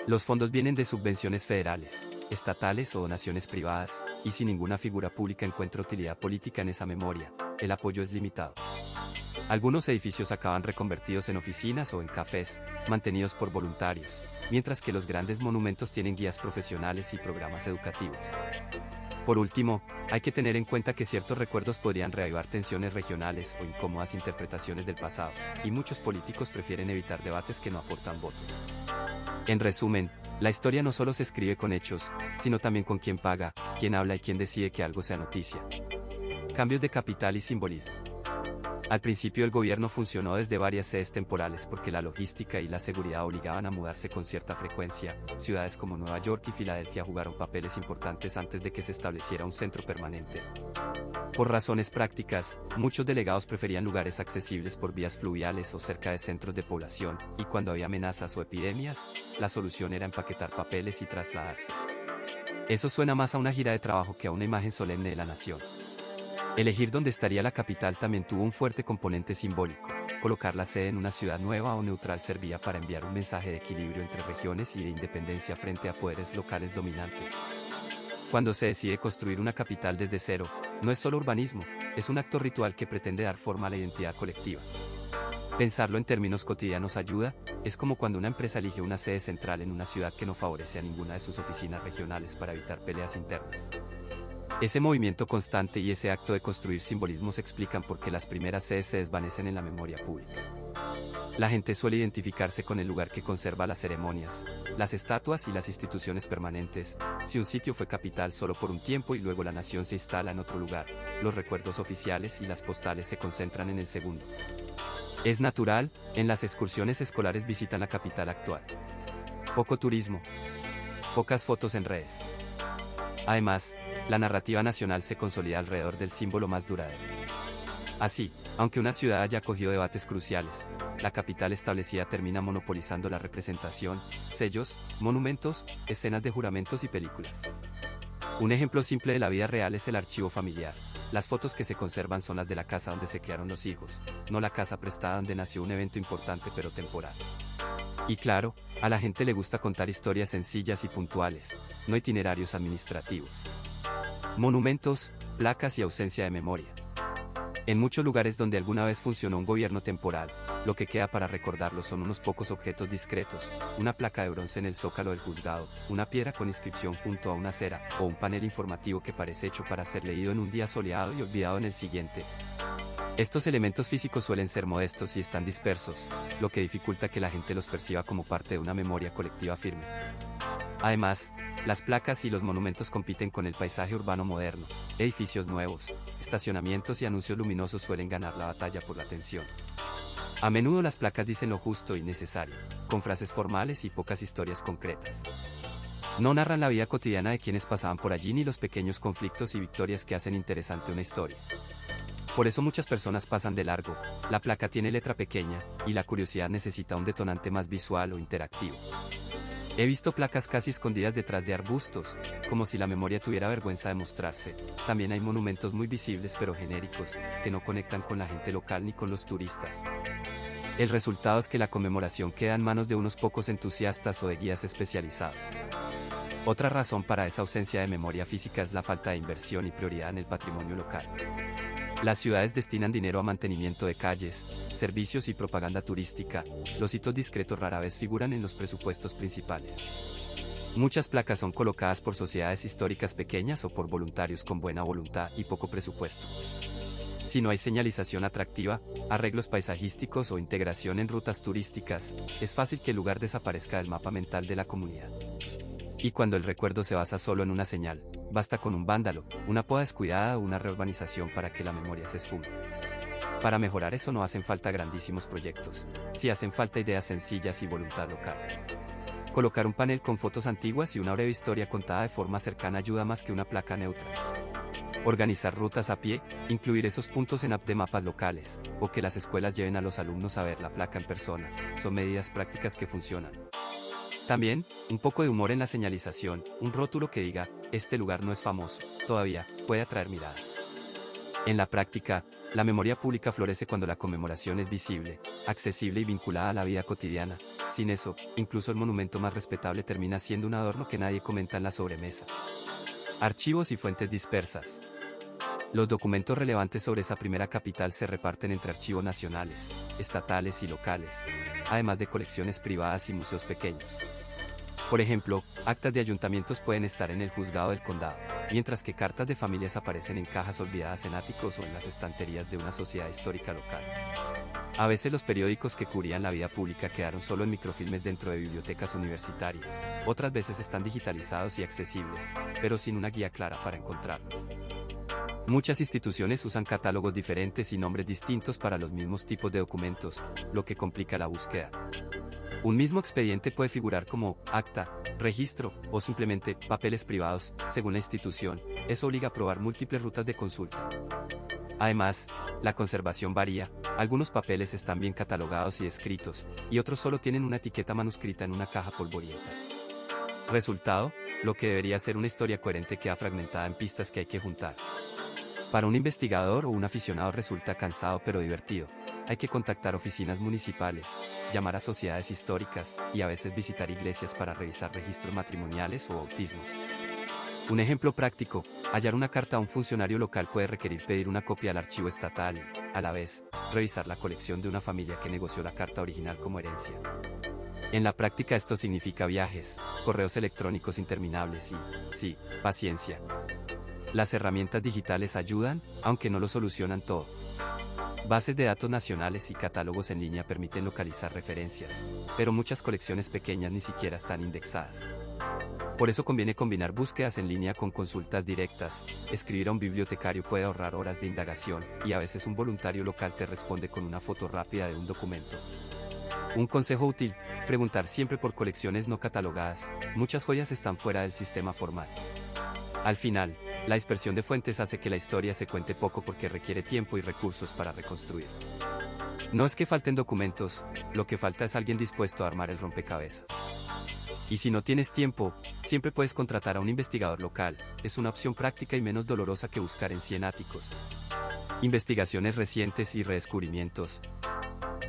Los fondos vienen de subvenciones federales, estatales o donaciones privadas, y si ninguna figura pública encuentra utilidad política en esa memoria, el apoyo es limitado. Algunos edificios acaban reconvertidos en oficinas o en cafés, mantenidos por voluntarios, mientras que los grandes monumentos tienen guías profesionales y programas educativos. Por último, hay que tener en cuenta que ciertos recuerdos podrían reavivar tensiones regionales o incómodas interpretaciones del pasado, y muchos políticos prefieren evitar debates que no aportan votos. En resumen, la historia no solo se escribe con hechos, sino también con quién paga, quién habla y quién decide que algo sea noticia. Cambios de capital y simbolismo. Al principio el gobierno funcionó desde varias sedes temporales porque la logística y la seguridad obligaban a mudarse con cierta frecuencia. Ciudades como Nueva York y Filadelfia jugaron papeles importantes antes de que se estableciera un centro permanente. Por razones prácticas, muchos delegados preferían lugares accesibles por vías fluviales o cerca de centros de población, y cuando había amenazas o epidemias, la solución era empaquetar papeles y trasladarse. Eso suena más a una gira de trabajo que a una imagen solemne de la nación. Elegir dónde estaría la capital también tuvo un fuerte componente simbólico. Colocar la sede en una ciudad nueva o neutral servía para enviar un mensaje de equilibrio entre regiones y de independencia frente a poderes locales dominantes. Cuando se decide construir una capital desde cero, no es solo urbanismo, es un acto ritual que pretende dar forma a la identidad colectiva. Pensarlo en términos cotidianos ayuda, es como cuando una empresa elige una sede central en una ciudad que no favorece a ninguna de sus oficinas regionales para evitar peleas internas. Ese movimiento constante y ese acto de construir simbolismos explican por qué las primeras sedes se desvanecen en la memoria pública. La gente suele identificarse con el lugar que conserva las ceremonias, las estatuas y las instituciones permanentes. Si un sitio fue capital solo por un tiempo y luego la nación se instala en otro lugar, los recuerdos oficiales y las postales se concentran en el segundo. Es natural, en las excursiones escolares visitan la capital actual. Poco turismo. Pocas fotos en redes. Además, la narrativa nacional se consolida alrededor del símbolo más duradero. Así, aunque una ciudad haya acogido debates cruciales, la capital establecida termina monopolizando la representación, sellos, monumentos, escenas de juramentos y películas. Un ejemplo simple de la vida real es el archivo familiar. Las fotos que se conservan son las de la casa donde se criaron los hijos, no la casa prestada donde nació un evento importante pero temporal. Y claro, a la gente le gusta contar historias sencillas y puntuales, no itinerarios administrativos. Monumentos, placas y ausencia de memoria. En muchos lugares donde alguna vez funcionó un gobierno temporal, lo que queda para recordarlo son unos pocos objetos discretos, una placa de bronce en el zócalo del juzgado, una piedra con inscripción junto a una acera, o un panel informativo que parece hecho para ser leído en un día soleado y olvidado en el siguiente. Estos elementos físicos suelen ser modestos y están dispersos, lo que dificulta que la gente los perciba como parte de una memoria colectiva firme. Además, las placas y los monumentos compiten con el paisaje urbano moderno. Edificios nuevos, estacionamientos y anuncios luminosos suelen ganar la batalla por la atención. A menudo las placas dicen lo justo y necesario, con frases formales y pocas historias concretas. No narran la vida cotidiana de quienes pasaban por allí ni los pequeños conflictos y victorias que hacen interesante una historia. Por eso muchas personas pasan de largo, la placa tiene letra pequeña, y la curiosidad necesita un detonante más visual o interactivo. He visto placas casi escondidas detrás de arbustos, como si la memoria tuviera vergüenza de mostrarse. También hay monumentos muy visibles pero genéricos, que no conectan con la gente local ni con los turistas. El resultado es que la conmemoración queda en manos de unos pocos entusiastas o de guías especializados. Otra razón para esa ausencia de memoria física es la falta de inversión y prioridad en el patrimonio local. Las ciudades destinan dinero a mantenimiento de calles, servicios y propaganda turística. Los hitos discretos rara vez figuran en los presupuestos principales. Muchas placas son colocadas por sociedades históricas pequeñas o por voluntarios con buena voluntad y poco presupuesto. Si no hay señalización atractiva, arreglos paisajísticos o integración en rutas turísticas, es fácil que el lugar desaparezca del mapa mental de la comunidad. Y cuando el recuerdo se basa solo en una señal, basta con un vándalo, una poda descuidada o una reurbanización para que la memoria se esfume. Para mejorar eso no hacen falta grandísimos proyectos, sí hacen falta ideas sencillas y voluntad local. Colocar un panel con fotos antiguas y una breve historia contada de forma cercana ayuda más que una placa neutra. Organizar rutas a pie, incluir esos puntos en apps de mapas locales, o que las escuelas lleven a los alumnos a ver la placa en persona, son medidas prácticas que funcionan. También, un poco de humor en la señalización, un rótulo que diga, este lugar no es famoso, todavía, puede atraer miradas. En la práctica, la memoria pública florece cuando la conmemoración es visible, accesible y vinculada a la vida cotidiana. Sin eso, incluso el monumento más respetable termina siendo un adorno que nadie comenta en la sobremesa. Archivos y fuentes dispersas. Los documentos relevantes sobre esa primera capital se reparten entre archivos nacionales, estatales y locales, además de colecciones privadas y museos pequeños. Por ejemplo, actas de ayuntamientos pueden estar en el juzgado del condado, mientras que cartas de familias aparecen en cajas olvidadas en áticos o en las estanterías de una sociedad histórica local. A veces los periódicos que cubrían la vida pública quedaron solo en microfilmes dentro de bibliotecas universitarias, otras veces están digitalizados y accesibles, pero sin una guía clara para encontrarlos. Muchas instituciones usan catálogos diferentes y nombres distintos para los mismos tipos de documentos, lo que complica la búsqueda. Un mismo expediente puede figurar como acta, registro o simplemente papeles privados, según la institución. Eso obliga a probar múltiples rutas de consulta. Además, la conservación varía. Algunos papeles están bien catalogados y escritos, y otros solo tienen una etiqueta manuscrita en una caja polvorienta. Resultado, lo que debería ser una historia coherente queda fragmentada en pistas que hay que juntar. Para un investigador o un aficionado resulta cansado pero divertido. Hay que contactar oficinas municipales, llamar a sociedades históricas y a veces visitar iglesias para revisar registros matrimoniales o bautismos. Un ejemplo práctico, hallar una carta a un funcionario local puede requerir pedir una copia al archivo estatal y, a la vez, revisar la colección de una familia que negoció la carta original como herencia. En la práctica esto significa viajes, correos electrónicos interminables y, sí, paciencia. Las herramientas digitales ayudan, aunque no lo solucionan todo. Bases de datos nacionales y catálogos en línea permiten localizar referencias, pero muchas colecciones pequeñas ni siquiera están indexadas. Por eso conviene combinar búsquedas en línea con consultas directas. Escribir a un bibliotecario puede ahorrar horas de indagación, y a veces un voluntario local te responde con una foto rápida de un documento. Un consejo útil, preguntar siempre por colecciones no catalogadas. Muchas joyas están fuera del sistema formal. Al final, la dispersión de fuentes hace que la historia se cuente poco porque requiere tiempo y recursos para reconstruir. No es que falten documentos, lo que falta es alguien dispuesto a armar el rompecabezas. Y si no tienes tiempo, siempre puedes contratar a un investigador local, es una opción práctica y menos dolorosa que buscar en 100 áticos. Investigaciones recientes y redescubrimientos.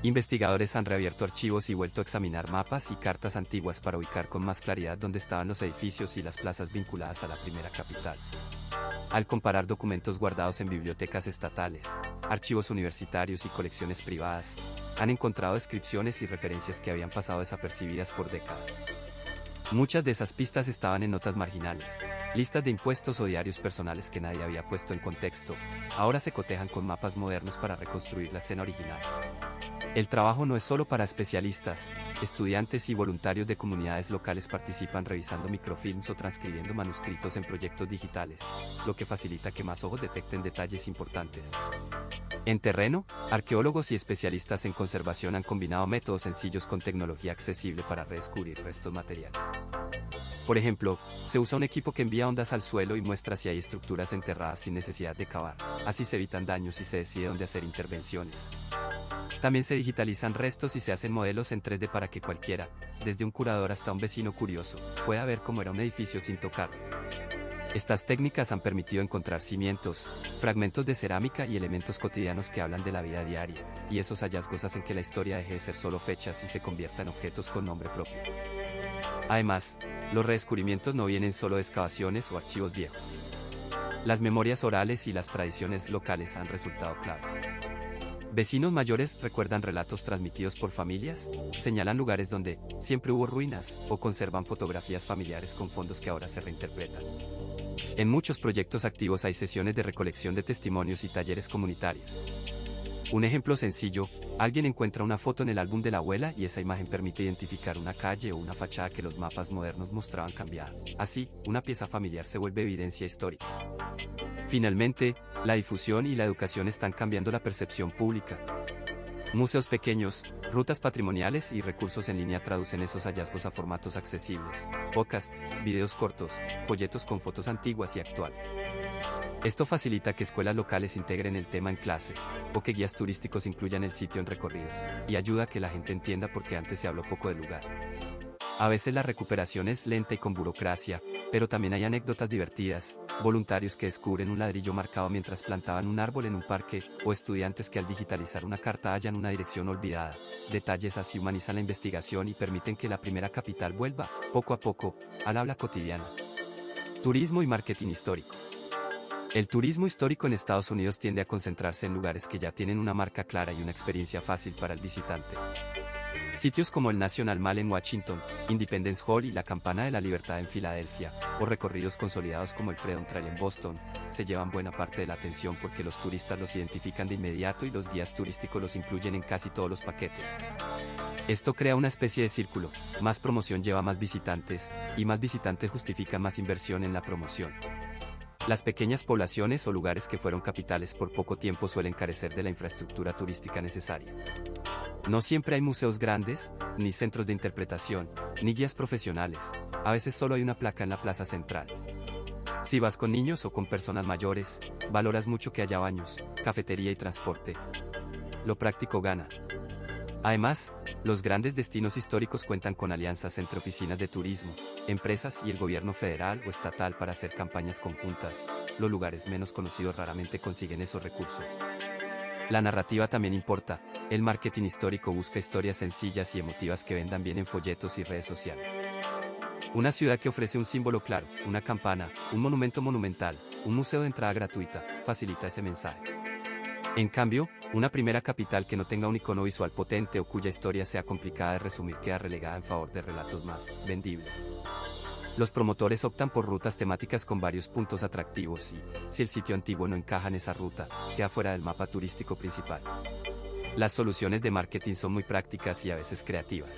Investigadores han reabierto archivos y vuelto a examinar mapas y cartas antiguas para ubicar con más claridad dónde estaban los edificios y las plazas vinculadas a la primera capital. Al comparar documentos guardados en bibliotecas estatales, archivos universitarios y colecciones privadas, han encontrado descripciones y referencias que habían pasado desapercibidas por décadas. Muchas de esas pistas estaban en notas marginales, listas de impuestos o diarios personales que nadie había puesto en contexto. Ahora se cotejan con mapas modernos para reconstruir la escena original. El trabajo no es solo para especialistas, estudiantes y voluntarios de comunidades locales participan revisando microfilms o transcribiendo manuscritos en proyectos digitales, lo que facilita que más ojos detecten detalles importantes. En terreno, arqueólogos y especialistas en conservación han combinado métodos sencillos con tecnología accesible para redescubrir restos materiales. Por ejemplo, se usa un equipo que envía ondas al suelo y muestra si hay estructuras enterradas sin necesidad de cavar. Así se evitan daños y se decide dónde hacer intervenciones. También se digitalizan restos y se hacen modelos en 3D para que cualquiera, desde un curador hasta un vecino curioso, pueda ver cómo era un edificio sin tocarlo. Estas técnicas han permitido encontrar cimientos, fragmentos de cerámica y elementos cotidianos que hablan de la vida diaria, y esos hallazgos hacen que la historia deje de ser solo fechas y se convierta en objetos con nombre propio. Además, los redescubrimientos no vienen solo de excavaciones o archivos viejos. Las memorias orales y las tradiciones locales han resultado claves. Vecinos mayores recuerdan relatos transmitidos por familias, señalan lugares donde siempre hubo ruinas o conservan fotografías familiares con fondos que ahora se reinterpretan. En muchos proyectos activos hay sesiones de recolección de testimonios y talleres comunitarios. Un ejemplo sencillo, alguien encuentra una foto en el álbum de la abuela y esa imagen permite identificar una calle o una fachada que los mapas modernos mostraban cambiada. Así, una pieza familiar se vuelve evidencia histórica. Finalmente, la difusión y la educación están cambiando la percepción pública. Museos pequeños, rutas patrimoniales y recursos en línea traducen esos hallazgos a formatos accesibles. Podcasts, videos cortos, folletos con fotos antiguas y actuales. Esto facilita que escuelas locales integren el tema en clases, o que guías turísticos incluyan el sitio en recorridos, y ayuda a que la gente entienda por qué antes se habló poco del lugar. A veces la recuperación es lenta y con burocracia, pero también hay anécdotas divertidas, voluntarios que descubren un ladrillo marcado mientras plantaban un árbol en un parque, o estudiantes que al digitalizar una carta hallan una dirección olvidada. Detalles así humanizan la investigación y permiten que la primera capital vuelva, poco a poco, al habla cotidiana. Turismo y marketing histórico. El turismo histórico en Estados Unidos tiende a concentrarse en lugares que ya tienen una marca clara y una experiencia fácil para el visitante. Sitios como el National Mall en Washington, Independence Hall y la Campana de la Libertad en Filadelfia, o recorridos consolidados como el Freedom Trail en Boston, se llevan buena parte de la atención porque los turistas los identifican de inmediato y los guías turísticos los incluyen en casi todos los paquetes. Esto crea una especie de círculo, más promoción lleva más visitantes, y más visitantes justifican más inversión en la promoción. Las pequeñas poblaciones o lugares que fueron capitales por poco tiempo suelen carecer de la infraestructura turística necesaria. No siempre hay museos grandes, ni centros de interpretación, ni guías profesionales. A veces solo hay una placa en la plaza central. Si vas con niños o con personas mayores, valoras mucho que haya baños, cafetería y transporte. Lo práctico gana. Además, los grandes destinos históricos cuentan con alianzas entre oficinas de turismo, empresas y el gobierno federal o estatal para hacer campañas conjuntas. Los lugares menos conocidos raramente consiguen esos recursos. La narrativa también importa. El marketing histórico busca historias sencillas y emotivas que vendan bien en folletos y redes sociales. Una ciudad que ofrece un símbolo claro, una campana, un monumento monumental, un museo de entrada gratuita, facilita ese mensaje. En cambio, una primera capital que no tenga un icono visual potente o cuya historia sea complicada de resumir queda relegada en favor de relatos más vendibles. Los promotores optan por rutas temáticas con varios puntos atractivos y, si el sitio antiguo no encaja en esa ruta, queda fuera del mapa turístico principal. Las soluciones de marketing son muy prácticas y a veces creativas.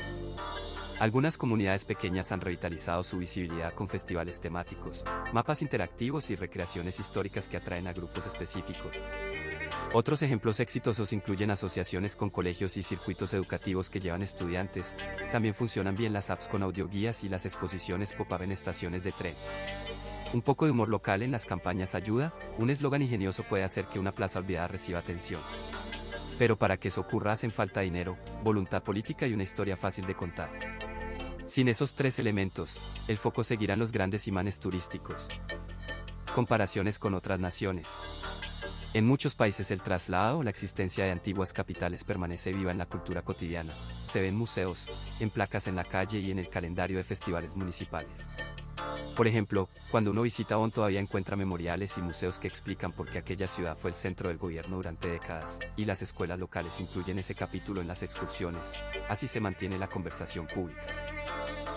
Algunas comunidades pequeñas han revitalizado su visibilidad con festivales temáticos, mapas interactivos y recreaciones históricas que atraen a grupos específicos. Otros ejemplos exitosos incluyen asociaciones con colegios y circuitos educativos que llevan estudiantes. También funcionan bien las apps con audioguías y las exposiciones pop-up en estaciones de tren. Un poco de humor local en las campañas ayuda, un eslogan ingenioso puede hacer que una plaza olvidada reciba atención. Pero para que eso ocurra hacen falta dinero, voluntad política y una historia fácil de contar. Sin esos tres elementos, el foco seguirán los grandes imanes turísticos. Comparaciones con otras naciones. En muchos países el traslado o la existencia de antiguas capitales permanece viva en la cultura cotidiana. Se ven museos, en placas en la calle y en el calendario de festivales municipales. Por ejemplo, cuando uno visita Bonn todavía encuentra memoriales y museos que explican por qué aquella ciudad fue el centro del gobierno durante décadas, y las escuelas locales incluyen ese capítulo en las excursiones. Así se mantiene la conversación pública.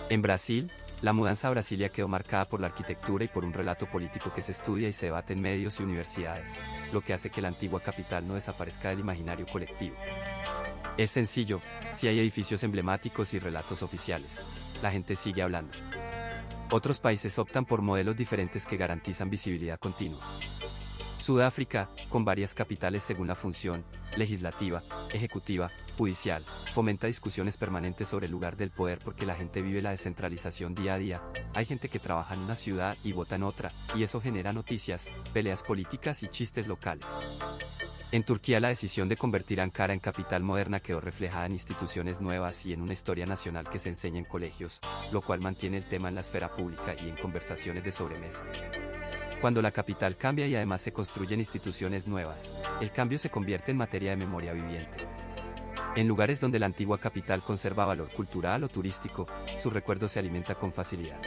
En Brasil, la mudanza a Brasilia quedó marcada por la arquitectura y por un relato político que se estudia y se debate en medios y universidades, lo que hace que la antigua capital no desaparezca del imaginario colectivo. Es sencillo, si hay edificios emblemáticos y relatos oficiales, la gente sigue hablando. Otros países optan por modelos diferentes que garantizan visibilidad continua. Sudáfrica, con varias capitales según la función, legislativa, ejecutiva, judicial, fomenta discusiones permanentes sobre el lugar del poder porque la gente vive la descentralización día a día. Hay gente que trabaja en una ciudad y vota en otra, y eso genera noticias, peleas políticas y chistes locales. En Turquía la decisión de convertir Ankara en capital moderna quedó reflejada en instituciones nuevas y en una historia nacional que se enseña en colegios, lo cual mantiene el tema en la esfera pública y en conversaciones de sobremesa. Cuando la capital cambia y además se construyen instituciones nuevas, el cambio se convierte en materia de memoria viviente. En lugares donde la antigua capital conserva valor cultural o turístico, su recuerdo se alimenta con facilidad.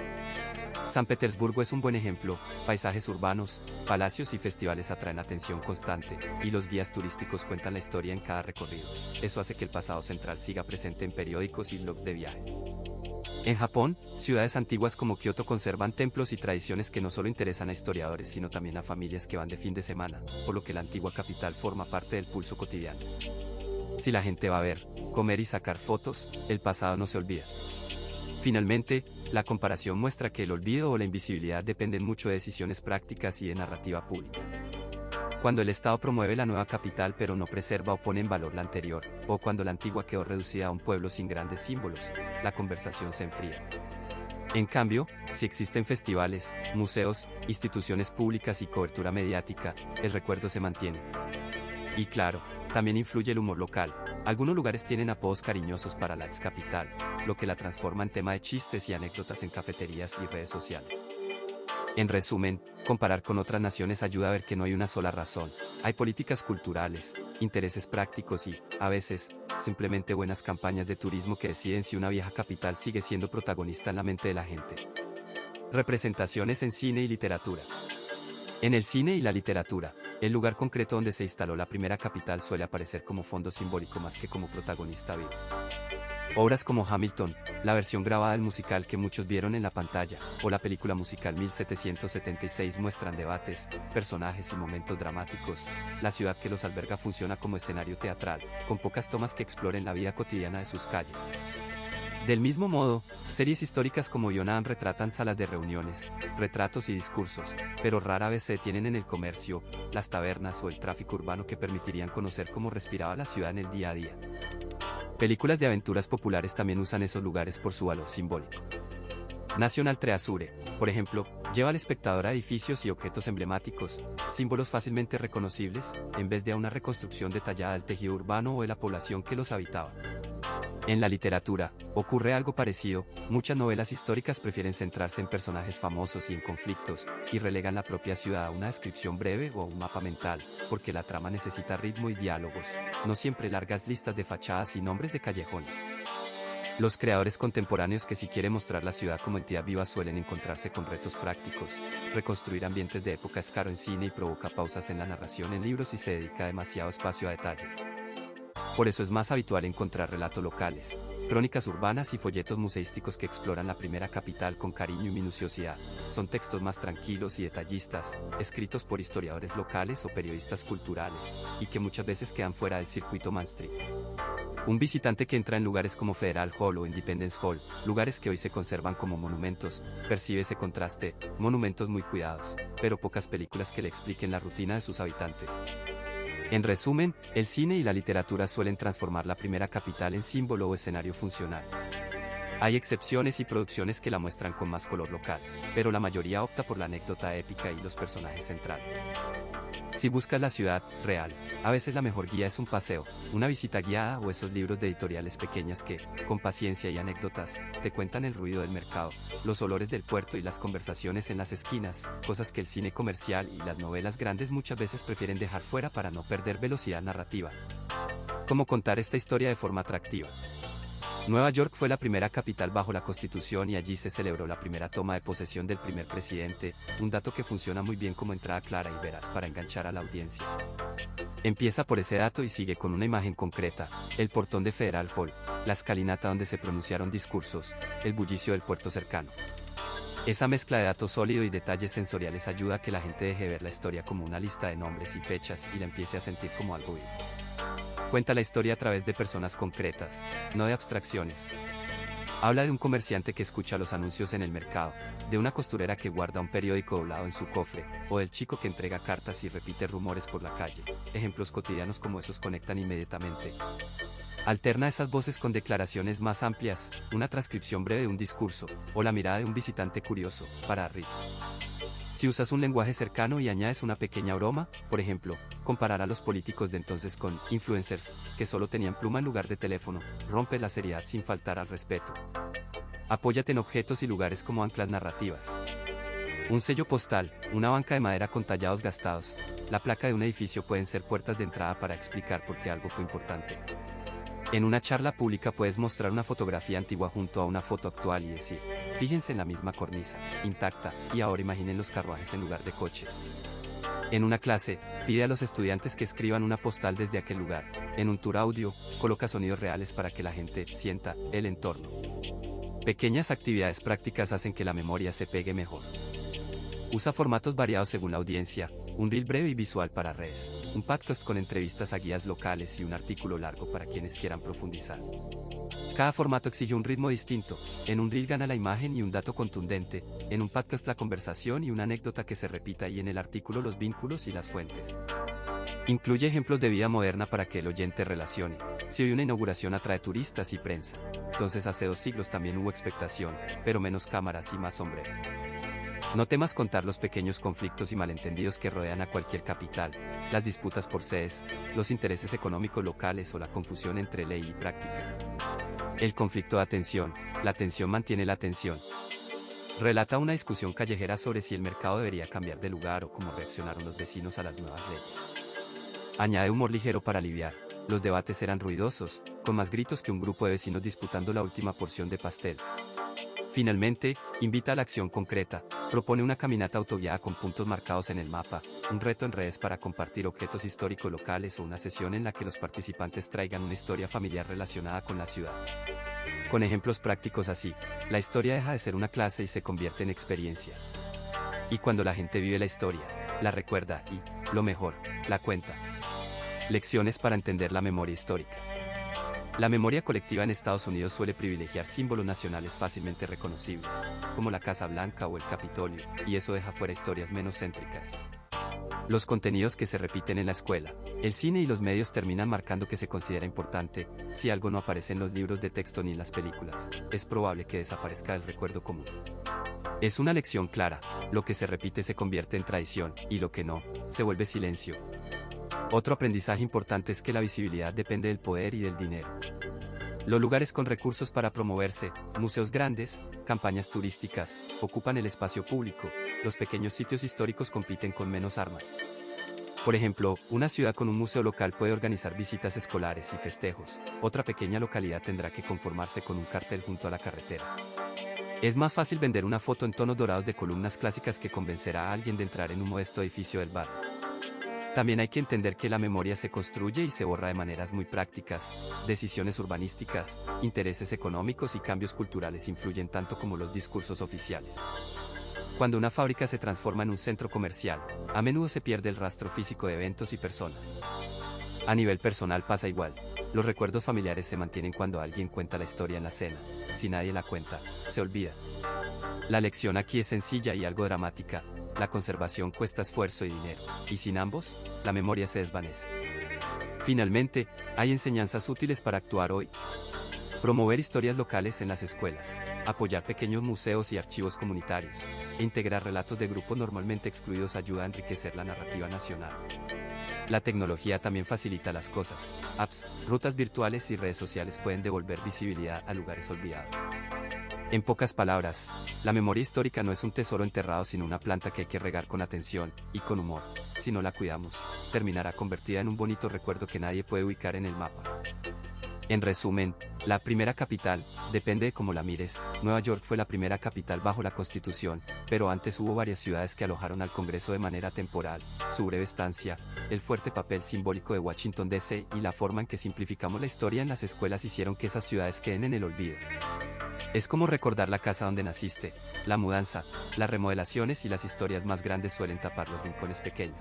San Petersburgo es un buen ejemplo, paisajes urbanos, palacios y festivales atraen atención constante, y los guías turísticos cuentan la historia en cada recorrido. Eso hace que el pasado central siga presente en periódicos y blogs de viaje. En Japón, ciudades antiguas como Kioto conservan templos y tradiciones que no solo interesan a historiadores sino también a familias que van de fin de semana, por lo que la antigua capital forma parte del pulso cotidiano. Si la gente va a ver, comer y sacar fotos, el pasado no se olvida. Finalmente, la comparación muestra que el olvido o la invisibilidad dependen mucho de decisiones prácticas y de narrativa pública. Cuando el Estado promueve la nueva capital pero no preserva o pone en valor la anterior, o cuando la antigua quedó reducida a un pueblo sin grandes símbolos, la conversación se enfría. En cambio, si existen festivales, museos, instituciones públicas y cobertura mediática, el recuerdo se mantiene. Y claro, también influye el humor local. Algunos lugares tienen apodos cariñosos para la ex capital, lo que la transforma en tema de chistes y anécdotas en cafeterías y redes sociales. En resumen, comparar con otras naciones ayuda a ver que no hay una sola razón. Hay políticas culturales, intereses prácticos y, a veces, simplemente buenas campañas de turismo que deciden si una vieja capital sigue siendo protagonista en la mente de la gente. Representaciones en cine y literatura. En el cine y la literatura, el lugar concreto donde se instaló la primera capital suele aparecer como fondo simbólico más que como protagonista vivo. Obras como Hamilton, la versión grabada del musical que muchos vieron en la pantalla, o la película musical 1776 muestran debates, personajes y momentos dramáticos. La ciudad que los alberga funciona como escenario teatral, con pocas tomas que exploren la vida cotidiana de sus calles. Del mismo modo, series históricas como Yonam retratan salas de reuniones, retratos y discursos, pero rara vez se detienen en el comercio, las tabernas o el tráfico urbano que permitirían conocer cómo respiraba la ciudad en el día a día. Películas de aventuras populares también usan esos lugares por su valor simbólico. National Treasure, por ejemplo, lleva al espectador a edificios y objetos emblemáticos, símbolos fácilmente reconocibles, en vez de a una reconstrucción detallada del tejido urbano o de la población que los habitaba. En la literatura, ocurre algo parecido, muchas novelas históricas prefieren centrarse en personajes famosos y en conflictos, y relegan la propia ciudad a una descripción breve o a un mapa mental, porque la trama necesita ritmo y diálogos, no siempre largas listas de fachadas y nombres de callejones. Los creadores contemporáneos que si quieren mostrar la ciudad como entidad viva suelen encontrarse con retos prácticos. Reconstruir ambientes de época es caro en cine y provoca pausas en la narración en libros y se dedica demasiado espacio a detalles. Por eso es más habitual encontrar relatos locales, crónicas urbanas y folletos museísticos que exploran la primera capital con cariño y minuciosidad. Son textos más tranquilos y detallistas, escritos por historiadores locales o periodistas culturales, y que muchas veces quedan fuera del circuito mainstream. Un visitante que entra en lugares como Federal Hall o Independence Hall, lugares que hoy se conservan como monumentos, percibe ese contraste, monumentos muy cuidados, pero pocas películas que le expliquen la rutina de sus habitantes. En resumen, el cine y la literatura suelen transformar la primera capital en símbolo o escenario funcional. Hay excepciones y producciones que la muestran con más color local, pero la mayoría opta por la anécdota épica y los personajes centrales. Si buscas la ciudad real, a veces la mejor guía es un paseo, una visita guiada o esos libros de editoriales pequeñas que, con paciencia y anécdotas, te cuentan el ruido del mercado, los olores del puerto y las conversaciones en las esquinas, cosas que el cine comercial y las novelas grandes muchas veces prefieren dejar fuera para no perder velocidad narrativa. ¿Cómo contar esta historia de forma atractiva? Nueva York fue la primera capital bajo la Constitución y allí se celebró la primera toma de posesión del primer presidente, un dato que funciona muy bien como entrada clara y veraz para enganchar a la audiencia. Empieza por ese dato y sigue con una imagen concreta, el portón de Federal Hall, la escalinata donde se pronunciaron discursos, el bullicio del puerto cercano. Esa mezcla de datos sólidos y detalles sensoriales ayuda a que la gente deje de ver la historia como una lista de nombres y fechas y la empiece a sentir como algo vivo. Cuenta la historia a través de personas concretas, no de abstracciones. Habla de un comerciante que escucha los anuncios en el mercado, de una costurera que guarda un periódico doblado en su cofre, o del chico que entrega cartas y repite rumores por la calle. Ejemplos cotidianos como esos conectan inmediatamente. Alterna esas voces con declaraciones más amplias, una transcripción breve de un discurso, o la mirada de un visitante curioso, para arriba. Si usas un lenguaje cercano y añades una pequeña broma, por ejemplo, comparar a los políticos de entonces con influencers, que solo tenían pluma en lugar de teléfono, rompes la seriedad sin faltar al respeto. Apóyate en objetos y lugares como anclas narrativas. Un sello postal, una banca de madera con tallados gastados, la placa de un edificio pueden ser puertas de entrada para explicar por qué algo fue importante. En una charla pública puedes mostrar una fotografía antigua junto a una foto actual y decir, fíjense en la misma cornisa, intacta, y ahora imaginen los carruajes en lugar de coches. En una clase, pide a los estudiantes que escriban una postal desde aquel lugar. En un tour audio, coloca sonidos reales para que la gente sienta el entorno. Pequeñas actividades prácticas hacen que la memoria se pegue mejor. Usa formatos variados según la audiencia, un reel breve y visual para redes, un podcast con entrevistas a guías locales y un artículo largo para quienes quieran profundizar. Cada formato exige un ritmo distinto, en un reel gana la imagen y un dato contundente, en un podcast la conversación y una anécdota que se repita y en el artículo los vínculos y las fuentes. Incluye ejemplos de vida moderna para que el oyente relacione. Si hoy una inauguración atrae turistas y prensa, entonces hace 2 siglos también hubo expectación, pero menos cámaras y más sombrero. No temas contar los pequeños conflictos y malentendidos que rodean a cualquier capital, las disputas por sedes, los intereses económicos locales o la confusión entre ley y práctica. El conflicto da tensión, la tensión mantiene la atención. Relata una discusión callejera sobre si el mercado debería cambiar de lugar o cómo reaccionaron los vecinos a las nuevas leyes. Añade humor ligero para aliviar. Los debates eran ruidosos, con más gritos que un grupo de vecinos disputando la última porción de pastel. Finalmente, invita a la acción concreta, propone una caminata autoguiada con puntos marcados en el mapa, un reto en redes para compartir objetos históricos locales o una sesión en la que los participantes traigan una historia familiar relacionada con la ciudad. Con ejemplos prácticos así, la historia deja de ser una clase y se convierte en experiencia. Y cuando la gente vive la historia, la recuerda y, lo mejor, la cuenta. Lecciones para entender la memoria histórica. La memoria colectiva en Estados Unidos suele privilegiar símbolos nacionales fácilmente reconocibles, como la Casa Blanca o el Capitolio, y eso deja fuera historias menos céntricas. Los contenidos que se repiten en la escuela, el cine y los medios terminan marcando que se considera importante. Si algo no aparece en los libros de texto ni en las películas, es probable que desaparezca del recuerdo común. Es una lección clara, lo que se repite se convierte en tradición, y lo que no, se vuelve silencio. Otro aprendizaje importante es que la visibilidad depende del poder y del dinero. Los lugares con recursos para promoverse, museos grandes, campañas turísticas, ocupan el espacio público, los pequeños sitios históricos compiten con menos armas. Por ejemplo, una ciudad con un museo local puede organizar visitas escolares y festejos. Otra pequeña localidad tendrá que conformarse con un cartel junto a la carretera. Es más fácil vender una foto en tonos dorados de columnas clásicas que convencer a alguien de entrar en un modesto edificio del barrio. También hay que entender que la memoria se construye y se borra de maneras muy prácticas. Decisiones urbanísticas, intereses económicos y cambios culturales influyen tanto como los discursos oficiales. Cuando una fábrica se transforma en un centro comercial, a menudo se pierde el rastro físico de eventos y personas. A nivel personal pasa igual. Los recuerdos familiares se mantienen cuando alguien cuenta la historia en la cena. Si nadie la cuenta, se olvida. La lección aquí es sencilla y algo dramática. La conservación cuesta esfuerzo y dinero, y sin ambos, la memoria se desvanece. Finalmente, hay enseñanzas útiles para actuar hoy. Promover historias locales en las escuelas, apoyar pequeños museos y archivos comunitarios, e integrar relatos de grupos normalmente excluidos ayuda a enriquecer la narrativa nacional. La tecnología también facilita las cosas. Apps, rutas virtuales y redes sociales pueden devolver visibilidad a lugares olvidados. En pocas palabras, la memoria histórica no es un tesoro enterrado sino una planta que hay que regar con atención y con humor. Si no la cuidamos, terminará convertida en un bonito recuerdo que nadie puede ubicar en el mapa. En resumen, la primera capital, depende de cómo la mires. Nueva York fue la primera capital bajo la Constitución, pero antes hubo varias ciudades que alojaron al Congreso de manera temporal. Su breve estancia, el fuerte papel simbólico de Washington D.C. y la forma en que simplificamos la historia en las escuelas hicieron que esas ciudades queden en el olvido. Es como recordar la casa donde naciste. La mudanza, las remodelaciones y las historias más grandes suelen tapar los rincones pequeños.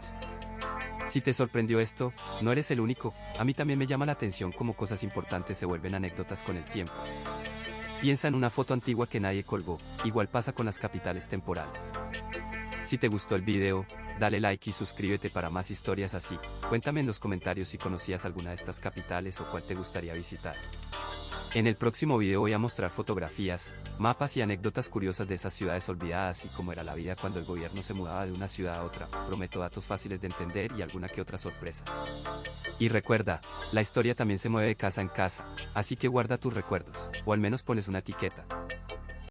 Si te sorprendió esto, no eres el único. A mí también me llama la atención cómo cosas importantes se vuelven anécdotas con el tiempo. Piensa en una foto antigua que nadie colgó, igual pasa con las capitales temporales. Si te gustó el video, dale like y suscríbete para más historias así. Cuéntame en los comentarios si conocías alguna de estas capitales o cuál te gustaría visitar. En el próximo video voy a mostrar fotografías, mapas y anécdotas curiosas de esas ciudades olvidadas y cómo era la vida cuando el gobierno se mudaba de una ciudad a otra. Prometo datos fáciles de entender y alguna que otra sorpresa. Y recuerda, la historia también se mueve de casa en casa, así que guarda tus recuerdos, o al menos pones una etiqueta.